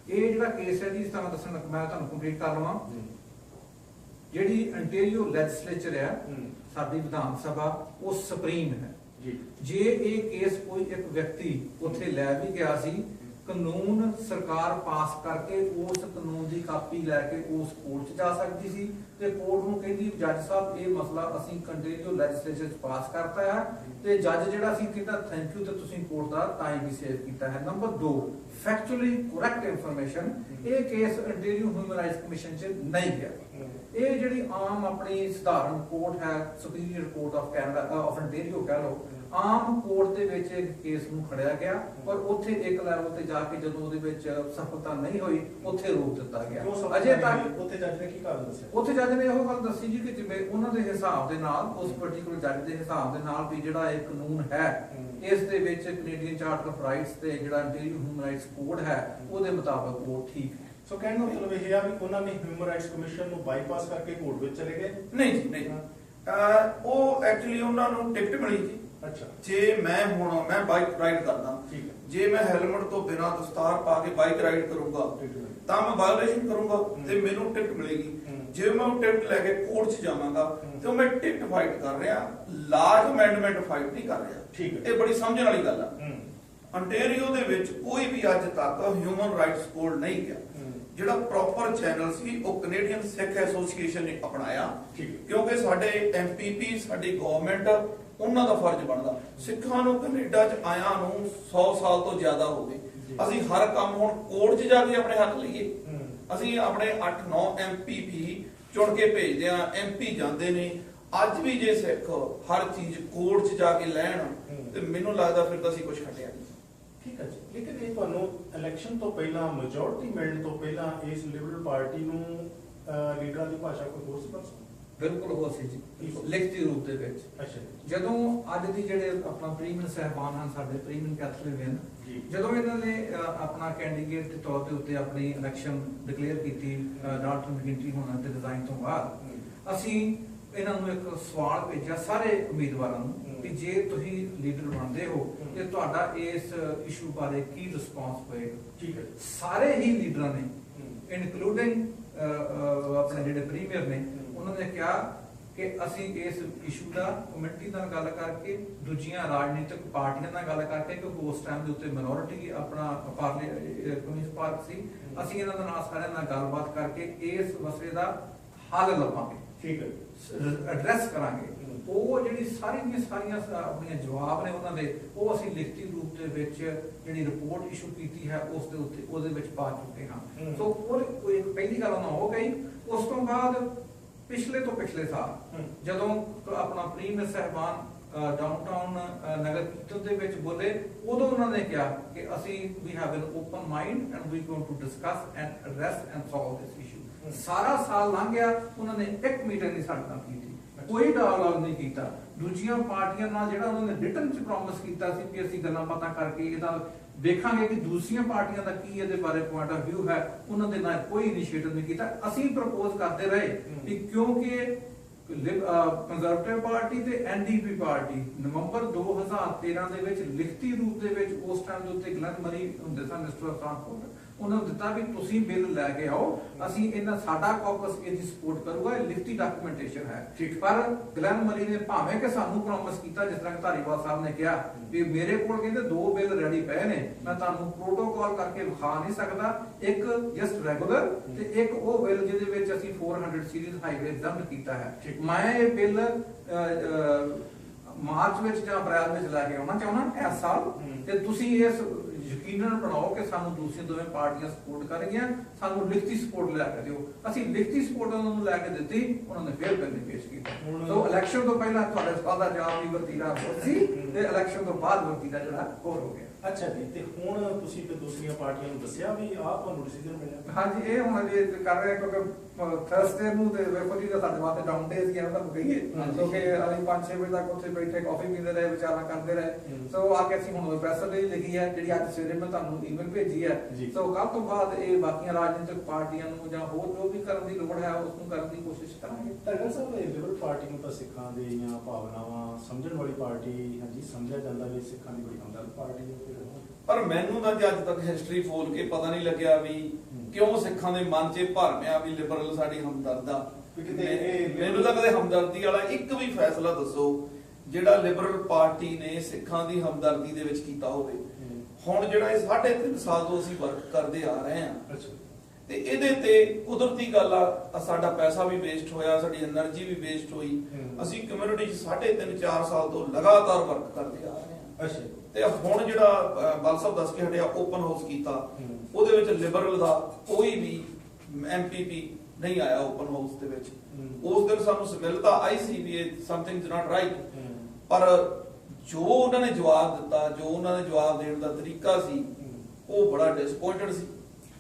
ਇਹ ਜਿਹੜਾ ਕੇਸ ਹੈ ਜੀ, ਇਸ ਤਰ੍ਹਾਂ ਦੱਸਣ ਮੈਂ ਤੁਹਾਨੂੰ ਕੰਪਲੀਟ ਕਰ ਲਵਾਂ। ਜਿਹੜੀ ਅੰਟੇਰੀਓ ਲੈਜਿਸਲੇਚਰ ਹੈ ਸਾਡੀ ਵਿਧਾਨ ਸਭਾ, ਉਹ ਸੁਪਰੀਮ ਹੈ ਜੀ। ਜੇ ਇਹ ਕੇਸ ਕੋਈ ਇੱਕ ਵਿਅਕਤੀ ਉੱਥੇ ਲੈ ਵੀ ਗਿਆ ਸੀ, ਕਾਨੂੰਨ ਸਰਕਾਰ ਪਾਸ ਕਰਕੇ ਉਸ ਕਾਨੂੰਨ ਦੀ ਕਾਪੀ ਲੈ ਕੇ ਉਸ ਕੋਰਟ 'ਚ ਜਾ ਸਕਦੀ ਸੀ ਤੇ ਕੋਰਟ ਨੂੰ ਕਹਿੰਦੀ ਜੱਜ ਸਾਹਿਬ ਇਹ ਮਸਲਾ ਅਸੀਂ ਕੰਟੀਨਿਊ ਲੈਜਿਸਲੇਚਰ 'ਚ ਪਾਸ ਕਰਤਾ ਹੈ, ਤੇ ਜੱਜ ਜਿਹੜਾ ਸੀ ਕਹਿੰਦਾ ਥੈਂਕ ਯੂ ਤੇ ਤੁਸੀਂ ਕੋਰਟ ਦਾ ਟਾਈਮ ਵੀ ਸੇਵ ਕੀਤਾ ਹੈ। ਨੰਬਰ 2, ਫੈਕਚੁਅਲੀ ਕਰੈਕਟ ਇਨਫੋਰਮੇਸ਼ਨ, ਇਹ ਕੇਸ ਅੰਟੇਰੀਓ ਹਿਊਮਨ ਰਾਈਟਸ ਕਮਿਸ਼ਨ 'ਚ ਨਹੀਂ ਗਿਆ। ਇਹ ਜਿਹੜੀ ਆਮ ਆਪਣੀ ਸਧਾਰਨ ਕੋਰਟ ਹੈ, superior court of Canada of Ontario ਕਹਿ ਲਓ, ਆਮ ਕੋਰਟ ਦੇ ਵਿੱਚ ਇਹ ਕੇਸ ਨੂੰ ਖੜਿਆ ਗਿਆ, ਪਰ ਉੱਥੇ ਇੱਕ ਲੈਵਲ ਤੇ ਜਾ ਕੇ ਜਦੋਂ ਉਹਦੇ ਵਿੱਚ ਸਫਲਤਾ ਨਹੀਂ ਹੋਈ, ਉੱਥੇ ਰੋਕ ਦਿੱਤਾ ਗਿਆ। ਅਜੇ ਤੱਕ ਉੱਥੇ ਜੱਜ ਨੇ ਕੀ ਕਾਰਨ ਦੱਸਿਆ? ਉੱਥੇ ਜੱਜ ਨੇ ਇਹੋ ਗੱਲ ਦੱਸੀ ਜੀ ਕਿ ਜਿਵੇਂ ਉਹਨਾਂ ਦੇ ਹਿਸਾਬ ਦੇ ਨਾਲ, ਉਸ ਪਾਰਟਿਕੂਲਰ ਜੱਜ ਦੇ ਹਿਸਾਬ ਦੇ ਨਾਲ ਵੀ ਜਿਹੜਾ ਇਹ ਕਾਨੂੰਨ ਹੈ ਇਸ ਦੇ ਵਿੱਚ ਕੈਨੇਡੀਅਨ ਚਾਰਟਰ ਆਫ ਰਾਈਟਸ ਤੇ ਜਿਹੜਾ ਅੰਟੇਰੀਓ ਹਿਊਮਨ ਰਾਈਟਸ ਕੋਡ ਹੈ ਉਹਦੇ ਮੁਤਾਬਕ ਉਹ ਠੀਕ ਹੈ। ਸੋ ਕਹਿਣ ਦਾ ਮਤਲਬ ਇਹ ਆ ਵੀ ਉਹਨਾਂ ਨੇ ਹਿਊਮਨ ਰਾਈਟਸ ਕਮਿਸ਼ਨ ਨੂੰ ਬਾਈਪਾਸ ਕਰਕੇ ਕੋਰਟ ਵਿੱਚ ਚਲੇ ਗਏ? ਨਹੀਂ ਜੀ, ਨਹੀਂ। ਉਹ ਐਕਚੁਅਲੀ ਉਹਨਾਂ ਨੂੰ ਟਿਕਟ ਮਿਲੀ ਸੀ। ਅੱਛਾ, ਜੇ ਮੈਂ ਬਾਈਕ ਰਾਈਡ ਕਰਦਾ, ਠੀਕ ਹੈ, ਜੇ ਮੈਂ ਹੈਲਮਟ ਤੋਂ ਬਿਨਾਂ ਦਸਤਾਰ ਪਾ ਕੇ ਬਾਈਕ ਰਾਈਡ ਕਰੂੰਗਾ ਤਾਂ ਮੈਂ ਵਾਇਓਲੇਸ਼ਨ ਕਰੂੰਗਾ ਤੇ ਮੈਨੂੰ ਟਿਕਟ ਮਿਲੇਗੀ। ਜੇ ਮੈਂ ਉਹ ਟਿਕਟ ਲੈ ਕੇ ਕੋਰਟ 'ਚ ਜਾਵਾਂਗਾ ਤੇ ਮੈਂ ਟਿਕਟ ਫਾਈਟ ਕਰ ਰਿਹਾ, ਲਾਜ ਅਮੈਂਡਮੈਂਟ ਫਾਈਟ ਨਹੀਂ ਕਰ ਰਿਹਾ। ਠੀਕ ਹੈ, ਇਹ ਬੜੀ ਸਮਝਣ ਵਾਲੀ ਗੱਲ ਆ। ਅੰਟੇਰੀਓ ਦੇ ਵਿੱਚ ਕੋਈ ਵੀ ਅੱਜ ਤੱਕ ਹਿਊਮਨ ਰਾਈਟਸ ਕੋਡ ਨਹੀਂ ਗਿਆ। ਜਿਹੜਾ ਪ੍ਰੋਪਰ ਚੈਨਲ ਸੀ ਉਹ ਕੈਨੇਡੀਅਨ ਸਿੱਖ ਐਸੋਸੀਏਸ਼ਨ ਨੇ ਅਪਣਾਇਆ, ਕਿਉਂਕਿ ਸਾਡੇ ਐਮਪੀਪੀ, ਸਾਡੀ ਗਵਰਨਮੈਂਟ, ਉਹਨਾਂ ਦਾ ਫਰਜ਼ ਬਣਦਾ। ਸਿੱਖਾਂ ਨੂੰ ਕੈਨੇਡਾ 'ਚ ਆਇਆਂ ਨੂੰ 100 ਸਾਲ ਤੋਂ ਜ਼ਿਆਦਾ ਹੋ ਗਏ। ਅਸੀਂ ਹਰ ਕੰਮ ਹੁਣ ਕੋਰਟ 'ਚ ਜਾ ਕੇ ਆਪਣੇ ਹੱਕ ਲਈਏ। ਅਸੀਂ ਆਪਣੇ 8-9 ਐਮਪੀਪੀ ਚੁਣ ਕੇ ਭੇਜਦੇ ਆ, ਐਮਪੀ ਜਾਂਦੇ ਨੇ। ਅੱਜ ਵੀ ਜੇ ਸਿੱਖ ਹਰ ਚੀਜ਼ ਕੋਰਟ 'ਚ ਜਾ ਕੇ ਲੈਣ ਤੇ ਮੈਨੂੰ ਲੱਗਦਾ ਫਿਰ ਤਾਂ ਅਸੀਂ ਕੁਝ ਛੱਡਿਆ ਨਹੀਂ। ਠੀਕ ਹੈ ਜੀ, ਲੇਕਿਨ ਇਹ ਤੁਹਾਨੂੰ ਇਲੈਕਸ਼ਨ ਤੋਂ ਪਹਿਲਾਂ, ਮੈਜੋਰਟੀ ਮਿਲਣ ਤੋਂ ਪਹਿਲਾਂ ਇਸ ਲਿਬਰਲ ਪਾਰਟੀ ਨੂੰ ਲੀਡਰਾਂ ਦੀ ਭਾਸ਼ਾ ਕੋਈ ਹੋਰ ਸੀ? ਬਿਲਕੁਲ ਹੋ ਸੀ ਜੀ, ਲਿਖਤੀ ਰੂਪ ਦੇ ਵਿੱਚ। ਅੱਛਾ, ਜਦੋਂ ਅੱਜ ਦੀ ਜਿਹੜੇ ਆਪਣਾ ਪ੍ਰੀਮੀਅਰ ਸਹਿਬਾਨ ਹਨ, ਸਾਡੇ ਪ੍ਰੀਮੀਅਰ ਕੈਥੋਲਿਕ, ਜਦੋਂ ਇਹਨਾਂ ਨੇ ਆਪਣਾ ਕੈਂਡੀਡੇਟ ਦੇ ਤੌਰ ਤੇ ਉੱਤੇ ਆਪਣੀ ਇਲੈਕਸ਼ਨ ਡਿਕਲੇਅਰ ਕੀਤੀ ਡਾਕਟਰ ਮੈਗੇਟੀ ਹੋਣਾ ਤੇ ਰਿਜ਼ਾਈਨ ਤੋਂ ਬਾਅਦ, ਅਸੀਂ ਇਹਨਾਂ ਨੂੰ ਇੱਕ ਸਵਾਲ ਭੇਜਿਆ ਸਾਰੇ ਉਮੀਦਵਾਰਾਂ ਨੂੰ ਕਿ ਜੇ ਤੁਸੀਂ ਲੀਡਰ ਬਣਦੇ ਹੋ ਤੇ ਤੁਹਾਡਾ ਇਸ ਇਸ਼ੂ ਬਾਰੇ ਕੀ ਰਿਸਪੌਂਸ ਹੋਏਗਾ। ਠੀਕ ਹੈ, ਸਾਰੇ ਹੀ ਲੀਡਰਾਂ ਨੇ ਇਨਕਲੂਡਿੰਗ ਆਪਣੇ ਜਿਹੜੇ ਪ੍ਰੀਮੀਅਰ ਨੇ, ਉਹਨਾਂ ਨੇ ਕਿਹਾ ਕਿ ਅਸੀਂ ਇਸ ਇਸ਼ੂ ਦਾ ਕਮੇਟੀ ਨਾਲ ਗੱਲ ਕਰਕੇ, ਦੂਜੀਆਂ ਰਾਜਨੀਤਿਕ ਪਾਰਟੀਆਂ ਨਾਲ ਗੱਲ ਕਰਕੇ, ਕਿਉਂਕਿ ਉਸ ਟਾਈਮ ਦੇ ਉੱਤੇ ਮਿਨੋਰਿਟੀ ਆਪਣਾ ਕਮਿਊਨਿਸਟ ਪਾਰਟੀ ਸੀ, ਅਸੀਂ ਇਹਨਾਂ ਦੇ ਨਾਲ ਸਾਰਿਆਂ ਨਾਲ ਗੱਲਬਾਤ ਕਰਕੇ ਇਸ ਮਸਲੇ ਦਾ ਹੱਲ ਲੱਭਾਂਗੇ। ਠੀਕ ਹੈ, ਐਡਰੈਸ ਕਰਾਂਗੇ। ਉਹ ਜਿਹੜੀ ਸਾਰੀਆਂ ਆਪਣੀਆਂ ਜਵਾਬ ਨੇ ਉਹਨਾਂ ਦੇ, ਉਹ ਅਸੀਂ ਲਿਖਤੀ ਰੂਪ ਦੇ ਵਿੱਚ ਜਿਹੜੀ ਰਿਪੋਰਟ ਇਸ਼ੂ ਕੀਤੀ ਹੈ ਉਸ ਦੇ ਉੱਤੇ ਉਹਦੇ ਵਿੱਚ ਪਾ ਚੁੱਕੇ ਹਾਂ। ਸੋ ਉਹ ਇੱਕ ਪਹਿਲੀ ਗੱਲ ਉਹਨਾਂ ਹੋ ਗਈ। ਉਸ ਤੋਂ ਬਾਅਦ ਪਿਛਲੇ ਸਾਲ ਜਦੋਂ ਆਪਣਾ ਪ੍ਰੀਮੀਅਰ ਸਹਿਬਾਨ ਡਾਊਨਟਾਊਨ ਨਗਰ ਕੀਰਤਨ ਦੇ ਵਿੱਚ ਬੋਲੇ, ਉਦੋਂ ਉਹਨਾਂ ਨੇ ਕਿਹਾ ਕਿ ਅਸੀਂ ਵੀ have an open mind and we going to discuss and address and solve this issue. ਸਾਰਾ ਸਾਲ ਲੰਘ ਗਿਆ, ਉਹਨਾਂ ਨੇ ਇੱਕ ਮੀਟਿੰਗ ਨਹੀਂ ਸਾਡੇ ਨਾਲ ਕੀਤੀ, ਕੋਈ ਡਾਇਲੌਗ ਨਹੀਂ ਕੀਤਾ। ਦੂਜੀਆਂ ਪਾਰਟੀਆਂ ਨਾਲ ਜਿਹੜਾ ਉਹਨਾਂ ਨੇ ਰਿਟਨ ਚ ਪ੍ਰੋਮਿਸ ਕੀਤਾ ਸੀ ਕਿ ਅਸੀਂ ਗੱਲਾਂ ਬਾਤਾਂ ਕਰਕੇ ਇਹਦਾ ਵੇਖਾਂਗੇ ਕਿ ਦੂਸਰੀਆਂ ਪਾਰਟੀਆਂ ਦਾ ਕੀ ਇਹਦੇ ਬਾਰੇ ਪੁਆਇੰਟ ਆਫ ਵਿਊ ਹੈ, ਉਹਨਾਂ ਦੇ ਨਾਲ ਕੋਈ ਇਨੀਸ਼ੀਏਟਿਵ ਨਹੀਂ ਕੀਤਾ। ਅਸੀਂ ਪ੍ਰਪੋਜ਼ ਕਰਦੇ ਰਹੇ ਕਿ ਕਿਉਂਕਿ ਕੰਜ਼ਰਵੇਟਿਵ ਪਾਰਟੀ ਤੇ ਐਨਡੀਪੀ ਪਾਰਟੀ ਨਵੰਬਰ 2013 ਦੇ ਵਿੱਚ ਲਿਖਤੀ ਰੂਪ ਦੇ ਵਿੱਚ ਉਸ ਟਾਈਮ ਦੇ ਉੱਤੇ ਗਲਨ ਮਰੀ ਹੁੰਦੇ ਸਨ, ਮਿਨਿਸਟਰ ਆਫ ਟਰਾਂਸਪੋਰਟ, ਉਹਨਾਂ ਨੂੰ ਦਿੱਤਾ ਵੀ ਤੁਸੀਂ ਬਿੱਲ ਲੈ ਕੇ ਆਓ, ਅਸੀਂ ਇਹਨਾਂ ਸਾਡਾ ਕਾਕਸ ਇਹਦੀ ਸਪੋਰਟ ਕਰੂਗਾ, ਇਹ ਲਿਖਤੀ ਡਾਕੂਮੈਂਟੇਸ਼ਨ ਹੈ। ਪਰ ਗਲੈਨ ਮਰੀ ਨੇ ਭਾਵੇਂ ਕਿ ਸਾਨੂੰ ਪ੍ਰੋਮਿਸ ਕੀਤਾ, ਜਿਸ ਤਰ੍ਹਾਂ ਧਾਰੀਵਾਲ ਸਾਹਿਬ ਨੇ ਕਿਹਾ ਵੀ ਮੇਰੇ ਕੋਲ ਕਹਿੰਦੇ 2 ਬਿੱਲ ਰੈਡੀ ਪਏ ਨੇ, ਮੈਂ ਤੁਹਾਨੂੰ ਪ੍ਰੋਟੋਕਾਲ ਕਰਕੇ ਵਿਖਾ ਨਹੀਂ ਸਕਦਾ, ਇੱਕ ਜਸਟ ਰੈਗੂਲਰ ਤੇ ਇੱਕ ਉਹ ਬਿੱਲ ਜਿਹਦੇ ਵਿੱਚ ਅਸੀਂ 400 ਸੀਰੀਜ਼ ਹਾਈਵੇ ਐਗਜ਼ਾਮ ਕੀਤਾ ਹੈ। ਮੈਂ ਇਹ ਬਿੱਲ ਮਾਰਚ ਵਿੱਚ ਜਾਂ ਅਪ੍ਰੈਲ ਵਿੱਚ ਲੈ ਕੇ ਆਉਣਾ ਚਾਹੁੰਦਾ ਇਸ ਸਾਲ, ਤੇ ਤੁਸੀਂ ਇਸ ਯਕੀਨਨ ਬਣਾਓ ਕਿ ਸਾਨੂੰ ਦੂਸਰੀਆਂ ਦੋਵੇਂ ਪਾਰਟੀਆਂ ਸਪੋਰਟ ਕਰਨਗੀਆਂ, ਸਾਨੂੰ ਲਿਖਤੀ ਸਪੋਰਟ ਲੈ ਕੇ ਦਿਓ। ਅਸੀਂ ਲਿਖਤੀ ਸਪੋਰਟ ਉਹਨਾਂ ਨੂੰ ਲੈ ਕੇ ਦਿੱਤੀ, ਉਹਨਾਂ ਨੇ ਫਿਰ ਬਿੱਲ ਨਹੀਂ ਪੇਸ਼ ਕੀਤਾ। ਸੋ ਇਲੈਕਸ਼ਨ ਤੋਂ ਪਹਿਲਾਂ ਤੁਹਾਡੇ ਸਵਾਲ ਦਾ ਜਵਾਬ ਵੀ ਵਰਤੀਰਾ ਸੀ, ਤੇ ਇਲੈਕਸ਼ਨ ਤੋਂ ਬਾਅਦ ਵਰਤੀਰਾ ਜਿਹੜਾ ਹੋਰ ਹੋ ਗਿਆ। ਅੱਛਾ ਜੀ, ਤੇ ਹੁਣ ਤੁਸੀਂ ਫਿਰ ਦੂਸਰੀਆਂ ਪਾਰਟੀਆਂ ਨੂੰ ਦੱਸਿਆ ਵੀ ਆਹ ਤੁਹਾਨੂੰ ਡਿਸੀਜਨ ਮਿਲਿਆ? ਹਾਂਜੀ, ਇਹ ਹੁਣ ਜੇ ਕਰ ਰਹੇ ਕਿਉਂਕਿ ਥਰਸਡੇ ਨੂੰ ਤੇ ਵੇਖੋ ਜੀ ਸਾਡੇ ਵਾਸਤੇ ਡਾਊਨ ਡੇ ਸੀ, ਉਹਨਾਂ ਨੂੰ ਕਹੀਏ, ਕਿਉਂਕਿ ਅਸੀਂ 5-6 ਵਜੇ ਤੱਕ ਉੱਥੇ ਬੈਠੇ ਕਾਫੀ ਪੀਂਦੇ ਰਹੇ, ਵਿਚਾਰਾਂ ਕਰਦੇ ਰਹੇ। ਸੋ ਆ ਕੇ ਅਸੀਂ ਹੁਣ ਪ੍ਰੈਸ ਰਿਲੀਜ਼ ਲਿਖੀ ਹੈ, ਜਿਹੜੀ ਅੱਜ ਸਵੇਰੇ ਮੈਂ ਤੁਹਾਨੂੰ ਈਮੇਲ ਭੇਜੀ ਹੈ। ਸੋ ਕੱਲ ਤੋਂ ਬਾਅਦ ਇਹ ਬਾਕੀਆਂ ਰਾਜਨੀਤਿਕ ਪਾਰਟੀਆਂ ਨੂੰ ਜਾਂ ਹੋਰ ਜੋ ਵੀ ਕਰਨ ਦੀ ਲੋੜ ਹੈ ਉਸ ਨੂੰ ਕਰਨ ਦੀ ਕੋਸ਼ਿਸ਼ ਕਰਾਂਗੇ। ਟਾਈਗਰ ਸਾਹਿਬ, ਲਿਬਰਲ ਪਾਰਟੀ ਨੂੰ ਤਾਂ ਸਿੱਖਾਂ ਦੇ ਜਾਂ ਭਾਵਨਾਵਾਂ ਸਮਝਣ ਵਾਲੀ ਪਾਰਟੀ ਹਾਂਜੀ ਸਮਝਿਆ ਜਾਂਦਾ ਵੀ ਸਿੱਖਾਂ ਦੀ ਬੜੀ ਹਮਦਰਦ ਪਾਰਟੀ ਹੈ, ਪਰ ਮੈਨੂੰ ਤਾਂ ਅੱਜ ਤੱਕ ਹਿਸਟਰੀ ਫੋਲ ਕੇ ਪਤਾ ਨਹੀਂ ਲੱਗਿਆ ਵੀ ਕਿਉਂ ਸਿੱਖਾਂ ਦੇ ਮਨ 'ਚ ਭਰਮਿਆ ਵੀ ਲਿਬਰਲ ਸਾਡੀ ਹਮਦਰਦ ਆ। ਮੈਨੂੰ ਤਾਂ ਕਦੇ ਹਮਦਰਦੀ ਵਾਲਾ ਇੱਕ ਵੀ ਫੈਸਲਾ ਦੱਸੋ ਜਿਹੜਾ ਲਿਬਰਲ ਪਾਰਟੀ ਨੇ ਸਿੱਖਾਂ ਦੀ ਹਮਦਰਦੀ ਦੇ ਵਿੱਚ ਕੀਤਾ ਹੋਵੇ। ਹੁਣ ਜਿਹੜਾ ਇਹ 3.5 ਸਾਲ ਤੋਂ ਅਸੀਂ ਵਰਕ ਕਰਦੇ ਆ ਰਹੇ ਹਾਂ, ਤੇ ਇਹਦੇ ਤੇ ਕੁਦਰਤੀ ਗੱਲ ਆ, ਸਾਡਾ ਪੈਸਾ ਵੀ ਵੇਸਟ ਹੋਇਆ, ਸਾਡੀ એનર્ਜੀ ਵੀ ਵੇਸਟ ਹੋਈ। ਅਸੀਂ ਕਮਿਊਨਿਟੀ 'ਚ 3.5-4 ਸਾਲ ਤੋਂ ਲਗਾਤਾਰ ਵਰਕ ਕਰਦੇ ਆ ਰਹੇ ਹਾਂ। ਅੱਛਾ, ਤੇ ਹੁਣ ਜਿਹੜਾ ਬਲ ਸਾਹਿਬ ਦੱਸ ਕੇ ਹਟਿਆ ਓਪਨ ਹਾਊਸ ਕੀਤਾ, ਉਹਦੇ ਵਿੱਚ ਲਿਬਰਲ ਦਾ ਕੋਈ ਵੀ ਐਮਪੀਪੀ ਨਹੀਂ ਆਇਆ ਓਪਨ ਹਾਊਸ ਦੇ ਵਿੱਚ। ਉਸ ਦਿਨ ਸਾਨੂੰ ਸਮੈਲ ਤਾਂ ਆਈ ਸੀ ਵੀ ਇਹ ਸਮਥਿੰਗ ਇਜ਼ ਨਾਟ ਰਾਈਟ, ਪਰ ਜੋ ਉਹਨਾਂ ਨੇ ਜਵਾਬ ਦਿੱਤਾ, ਜੋ ਉਹਨਾਂ ਨੇ ਜਵਾਬ ਦੇਣ ਦਾ ਤਰੀਕਾ ਸੀ, ਉਹ ਬੜਾ ਡਿਸਪੋਇੰਟਡ ਸੀ।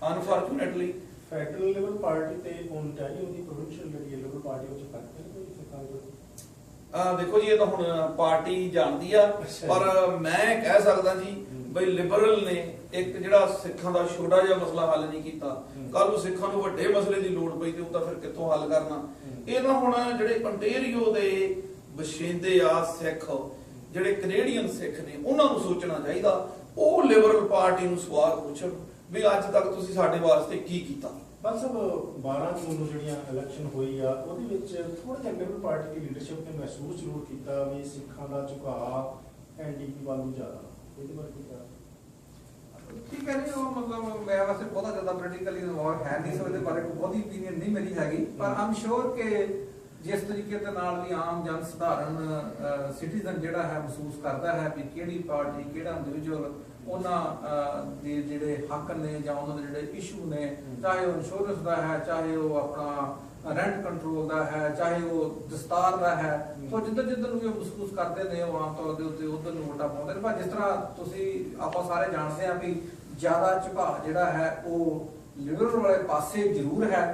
ਅਨਫੋਰਚੂਨੇਟਲੀ ਫੈਡਰਲ ਲੈਵਲ ਪਾਰਟੀ ਤੇ ਓਨਟਾਰੀਓ ਦੀ ਪ੍ਰੋਵਿੰਸ਼ੀਅਲ ਜਿਹੜੀ ਲਿਬਰਲ ਪਾਰਟੀ ਉਹ ਚ ਫਰਕ ਹੈ ਕੋਈ ਸਿੱਖਾਂ ਦਾ? ਦੇਖੋ ਜੀ, ਇਹ ਤਾਂ ਹੁਣ ਪਾਰਟੀ ਜਾਣਦੀ ਆ, ਪਰ ਮੈਂ ਕਹਿ ਸਕਦਾ ਜੀ ਬਈ ਲਿਬਰਲ ਨੇ ਇੱਕ ਜਿਹੜਾ ਸਿੱਖਾਂ ਦਾ ਛੋਟਾ ਜਿਹਾ ਮਸਲਾ ਹੱਲ ਨਹੀਂ ਕੀਤਾ, ਕੱਲ ਨੂੰ ਸਿੱਖਾਂ ਨੂੰ ਵੱਡੇ ਮਸਲੇ ਦੀ ਲੋੜ ਪਈ ਤੇ ਉਹ ਤਾਂ ਫਿਰ ਕਿੱਥੋਂ ਹੱਲ ਕਰਨਾ। ਇਹ ਤਾਂ ਹੁਣ ਜਿਹੜੇ ontario ਦੇ ਵਸਿੰਦੇ ਆ ਸਿੱਖ, ਜਿਹੜੇ ਕੈਨੇਡੀਅਨ ਸਿੱਖ ਨੇ, ਉਹਨਾਂ ਨੂੰ ਸੋਚਣਾ ਚਾਹੀਦਾ। ਉਹ ਲਿਬਰਲ ਪਾਰਟੀ ਨੂੰ ਸਵਾਲ ਪੁੱਛਣ ਵੀ ਅੱਜ ਤੱਕ ਤੁਸੀਂ ਸਾਡੇ ਵਾਸਤੇ ਕੀ ਕੀਤਾ। ਬਸ 12 ਜੂਨ ਨੂੰ ਜਿਹੜੀਆਂ ਇਲੈਕਸ਼ਨ ਹੋਈ ਆ, ਉਹਦੇ ਵਿੱਚ ਥੋੜਾ ਜਿਹਾ ਲਿਬਰਲ ਪਾਰਟੀ ਦੀ ਲੀਡਰਸ਼ਿਪ ਨੇ ਮਹਿਸੂਸ ਜ਼ਰੂਰ ਕੀਤਾ ਵੀ ਸਿੱਖਾਂ ਦਾ ਝੁਕਾਅ ਐਨਡੀਪੀ ਵੱਲ ਨੂੰ ਜ਼ਿਆਦਾ। ਇਹਦੇ ਬਾਰੇ ਕੀ ਕਹਾਂ? ਠੀਕ ਹੈ ਜੀ, ਉਹ ਮਤਲਬ ਮੈਂ ਵੈਸੇ ਬਹੁਤਾ ਜ਼ਿਆਦਾ ਪੋਲੀਟੀਕਲੀ ਇਨਵੋਲਵ ਹੈ ਨਹੀਂ, ਸੋ ਇਹਦੇ ਬਾਰੇ ਕੋਈ ਬਹੁਤੀ ਓਪੀਨੀਅਨ ਨਹੀਂ ਮੇਰੀ ਹੈਗੀ, ਪਰ ਆਮ ਸ਼ੋਰ ਕਿ ਜਿਸ ਤਰੀਕੇ ਦੇ ਨਾਲ ਵੀ ਆਮ ਜਨ ਸਧਾਰਨ ਸਿਟੀਜ਼ਨ ਜਿਹੜਾ ਹੈ ਮਹਿਸੂਸ ਕਰਦਾ ਹੈ ਵੀ ਕਿਹੜੀ ਪਾਰਟੀ, ਕਿਹੜਾ ਇੰਡੀਵਿਜੂਅਲ ਉਹਨਾਂ ਦੇ ਜਿਹੜੇ ਹੱਕ ਨੇ ਜਾਂ ਉਹਨਾਂ ਦੇ ਜਿਹੜੇ ਇਸ਼ੂ ਨੇ, ਚਾਹੇ ਉਹ ਇੰਸ਼ੋਰੈਂਸ ਦਾ ਹੈ, ਚਾਹੇ ਉਹ ਆਪਣਾ ਰੈਂਟ ਕੰਟਰੋਲ ਦਾ ਹੈ, ਚਾਹੇ ਉਹ ਦਸਤਾਰ ਦਾ ਹੈ, ਸੋ ਜਿੱਧਰ ਜਿੱਧਰ ਨੂੰ ਉਹ ਮਹਿਸੂਸ ਕਰਦੇ ਨੇ ਉਹ ਆਮ ਤੌਰ ਦੇ ਉੱਤੇ ਉਧਰ ਨੂੰ ਵੋਟਾਂ ਪਾਉਂਦੇ ਨੇ। ਪਰ ਜਿਸ ਤਰ੍ਹਾਂ ਤੁਸੀਂ ਆਪਾਂ ਸਾਰੇ ਜਾਣਦੇ ਆ ਵੀ ਜ਼ਿਆਦਾ ਝੁਕਾਅ ਜਿਹੜਾ ਹੈ ਉਹ ਲਿਬਰਲ ਵਾਲੇ ਪਾਸੇ ਜ਼ਰੂਰ ਹੈ,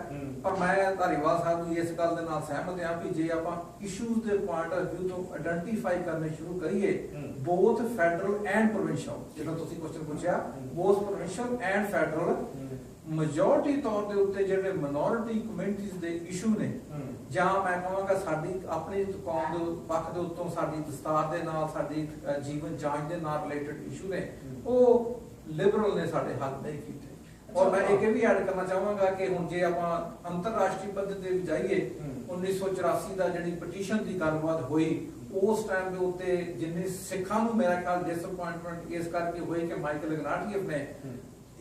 ਪਰ ਮੈਂ ਧਾਰੀਵਾਲ ਸਾਹਿਬ ਨੂੰ ਇਸ ਗੱਲ ਦੇ ਨਾਲ ਸਹਿਮਤ ਹਾਂ ਵੀ ਜੇ ਆਪਾਂ ਇਸ਼ੂਜ਼ ਦੇ ਪੁਆਇੰਟ ਆਫ ਵਿਊ ਤੋਂ ਆਇਡੈਂਟੀਫਾਈ ਕਰਨੇ ਸ਼ੁਰੂ ਕਰੀਏ, ਬੋਥ ਫੈਡਰਲ ਐਂਡ ਪ੍ਰੋਵਿੰਸ਼ੀਅਲ, ਜਿਹੜਾ ਤੁਸੀਂ ਕੁਐਸਚਨ ਪੁੱਛਿਆ, ਬੋਥ ਪ੍ਰੋਵਿੰਸ਼ੀਅਲ ਐਂਡ ਫੈਡਰਲ, ਮੈਜੋਰਟੀ ਤੌਰ ਦੇ ਉੱਤੇ ਜਿਹੜੇ ਮਿਨੋਰਿਟੀ ਕਮਿਊਨਿਟੀਜ਼ ਦੇ ਇਸ਼ੂ ਨੇ, ਜਾਂ ਮੈਂ ਕਹਾਂਗਾ ਸਾਡੀ ਆਪਣੀ ਕੌਮ ਦੇ ਪੱਖ ਦੇ ਉੱਤੋਂ ਸਾਡੀ ਦਸਤਾਰ ਦੇ ਨਾਲ, ਸਾਡੀ ਜੀਵਨ ਜਾਂਚ ਦੇ ਨਾਲ ਰਿਲੇਟਡ ਇਸ਼ੂ ਨੇ, ਉਹ ਲਿਬਰਲ ਨੇ ਸਾਡੇ ਹੱਲ ਨਹੀਂ ਕੀਤੇ। ਔਰ ਮੈਂ ਇਹ ਵੀ ਐਡ ਕਰਨਾ ਚਾਹਾਂਗਾ ਕਿ ਹੁਣ ਜੇ ਆਪਾਂ ਅੰਤਰਰਾਸ਼ਟਰੀ ਪੱਧਰ ਤੇ ਵੀ ਜਾਈਏ, 1984 ਦਾ ਜਿਹੜੀ ਪਟੀਸ਼ਨ ਦੀ ਗੱਲਬਾਤ ਹੋਈ, ਉਸ ਟਾਈਮ ਦੇ ਉੱਤੇ ਜਿੰਨੇ ਸਿੱਖਾਂ ਨੂੰ ਮੇਰਾ ਖਿਆਲ ਡਿਸਅਪਾਇੰਟਮੈਂਟ ਇਸ ਕਰਕੇ ਹੋਈ ਕਿ ਮਾਈਕਲ ਇਗਨਾਟੀਅਫ ਨੇ